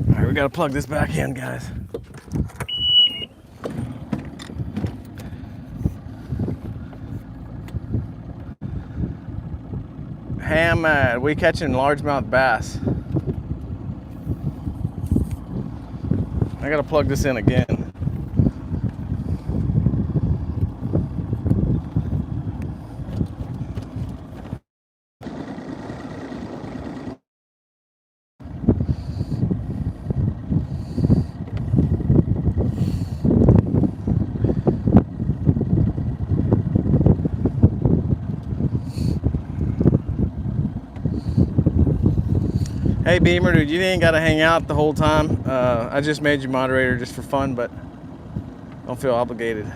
All right, we gotta plug this back in, guys. Hamad, we catching largemouth bass. I gotta plug this in again. Hey Beamer, dude, you ain't gotta hang out the whole time. I just made you moderator just for fun, but don't feel obligated.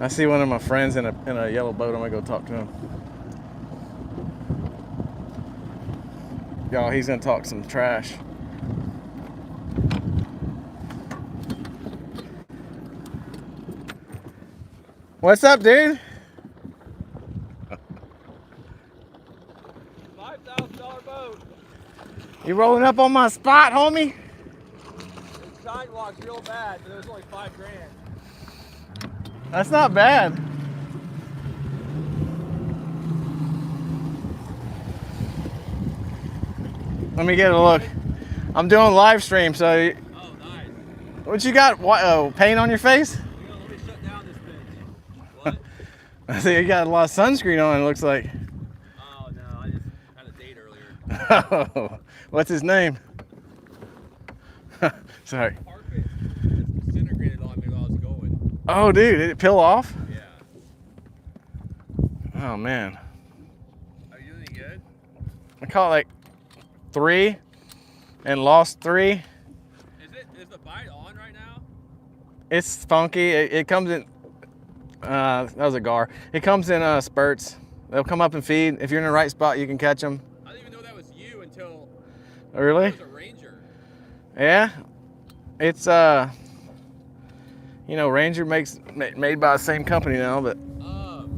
I see one of my friends in a yellow boat. I'm gonna go talk to him. Y'all, he's gonna talk some trash. What's up, dude? $5,000 boat. You rolling up on my spot, homie? The sidewalk's real bad, but it was only $5 grand. That's not bad. Let me get a look. I'm doing live stream, so. Oh, nice. What you got? What, paint on your face? Yeah, let me shut down this bitch. What? I think you got a lot of sunscreen on, it looks like. Oh, no, I just Oh, what's his name? Sorry. Carpet disintegrated on me while I was going. Oh, dude, did it peel off? Yeah. Oh, man. Are you doing good? I caught like 3 and lost 3. Is the bite on right now? It's funky. It comes in, that was a gar. It comes in spurts. They'll come up and feed. If you're in the right spot, you can catch them. I didn't even know that was you until Really? it was a Ranger. Yeah. It's, you know, Ranger made by the same company now, but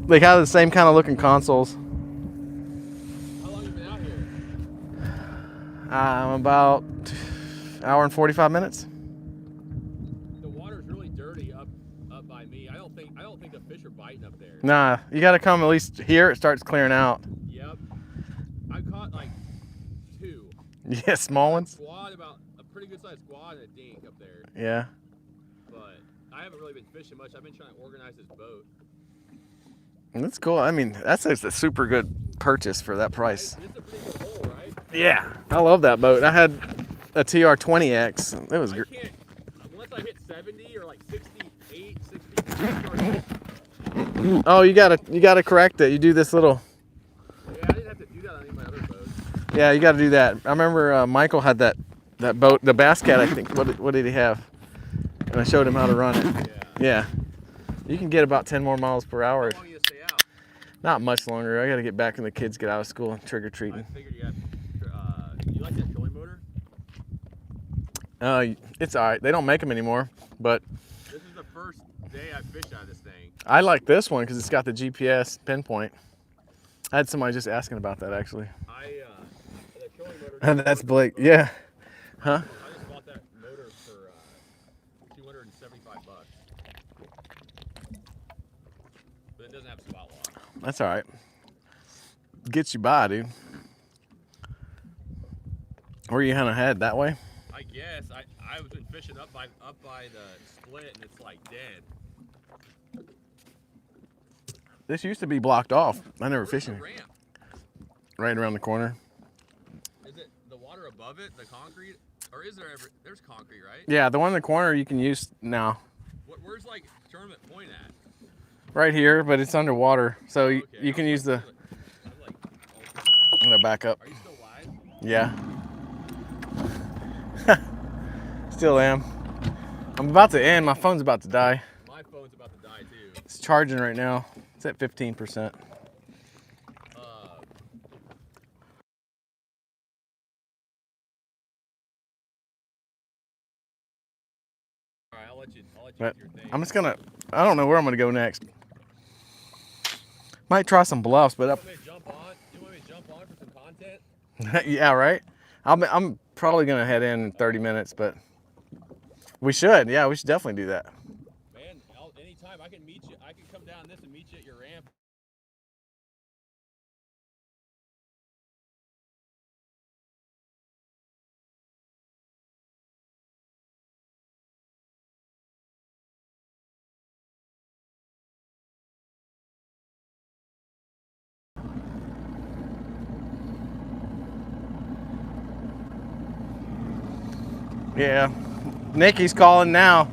they have the same kind of looking consoles. How long have you been out here? About hour and 45 minutes. The water's really dirty up by me. I don't think the fish are biting up there. Nah, you got to come at least here. It starts clearing out. Yep. I caught like 2. Yeah, small ones. Squad, about a pretty good sized squad and a dink up there. Yeah. But I haven't really been fishing much. I've been trying to organize this boat. That's cool. I mean, that's a super good purchase for that price. It's a pretty good hole, right? Yeah, I love that boat. I had a TR20X. It was I great. can't, unless I hit 70 or like 68, 60. Oh, you gotta correct it. You do this little. Yeah, I didn't have to do that on any of my other boats. Yeah, you got to do that. I remember Michael had that boat, the Bass Cat. I think. What did he have? And I showed him how to run it. Yeah. Yeah. You can get about 10 more miles per hour. How long you stay out? Not much longer. I got to get back when the kids get out of school and trick or I treating. figured you had. You like that trolling motor? It's all right. They don't make them anymore, but This is the first day I fished out of this thing. I like this one because it's got the GPS pinpoint. I had somebody just asking about that actually. The trolling motor. And that's Blake. Yeah. Huh? I just bought that motor for $275. But it doesn't have spot lock. That's all right. Gets you by, dude. Where you kind of head that way? I guess I was been fishing up by the split and it's like dead. This used to be blocked off. I never Where's fished the it. ramp? Right around the corner. Is it the water above it, the concrete, or is there ever? There's concrete, right? Yeah, the one in the corner you can use now. Where's like Tournament Point at? Right here, but it's underwater, so Okay, you can use the. I'm like, I'm gonna back up. are you still live? Yeah. Still am. I'm about to end. My phone's about to die. My phone's about to die too. It's charging right now. It's at 15%. All right, I'll let you But do your thing. I'm just gonna. I don't know where I'm gonna go next. Might try some bluffs, but You want me to jump on? You want me to jump on for some content? yeah, right. I'm probably gonna head in 30 minutes, but we should. Yeah, we should definitely do that. Man, anytime I can meet you. I can come down this and meet you at your ramp. Yeah. Nikki's calling now.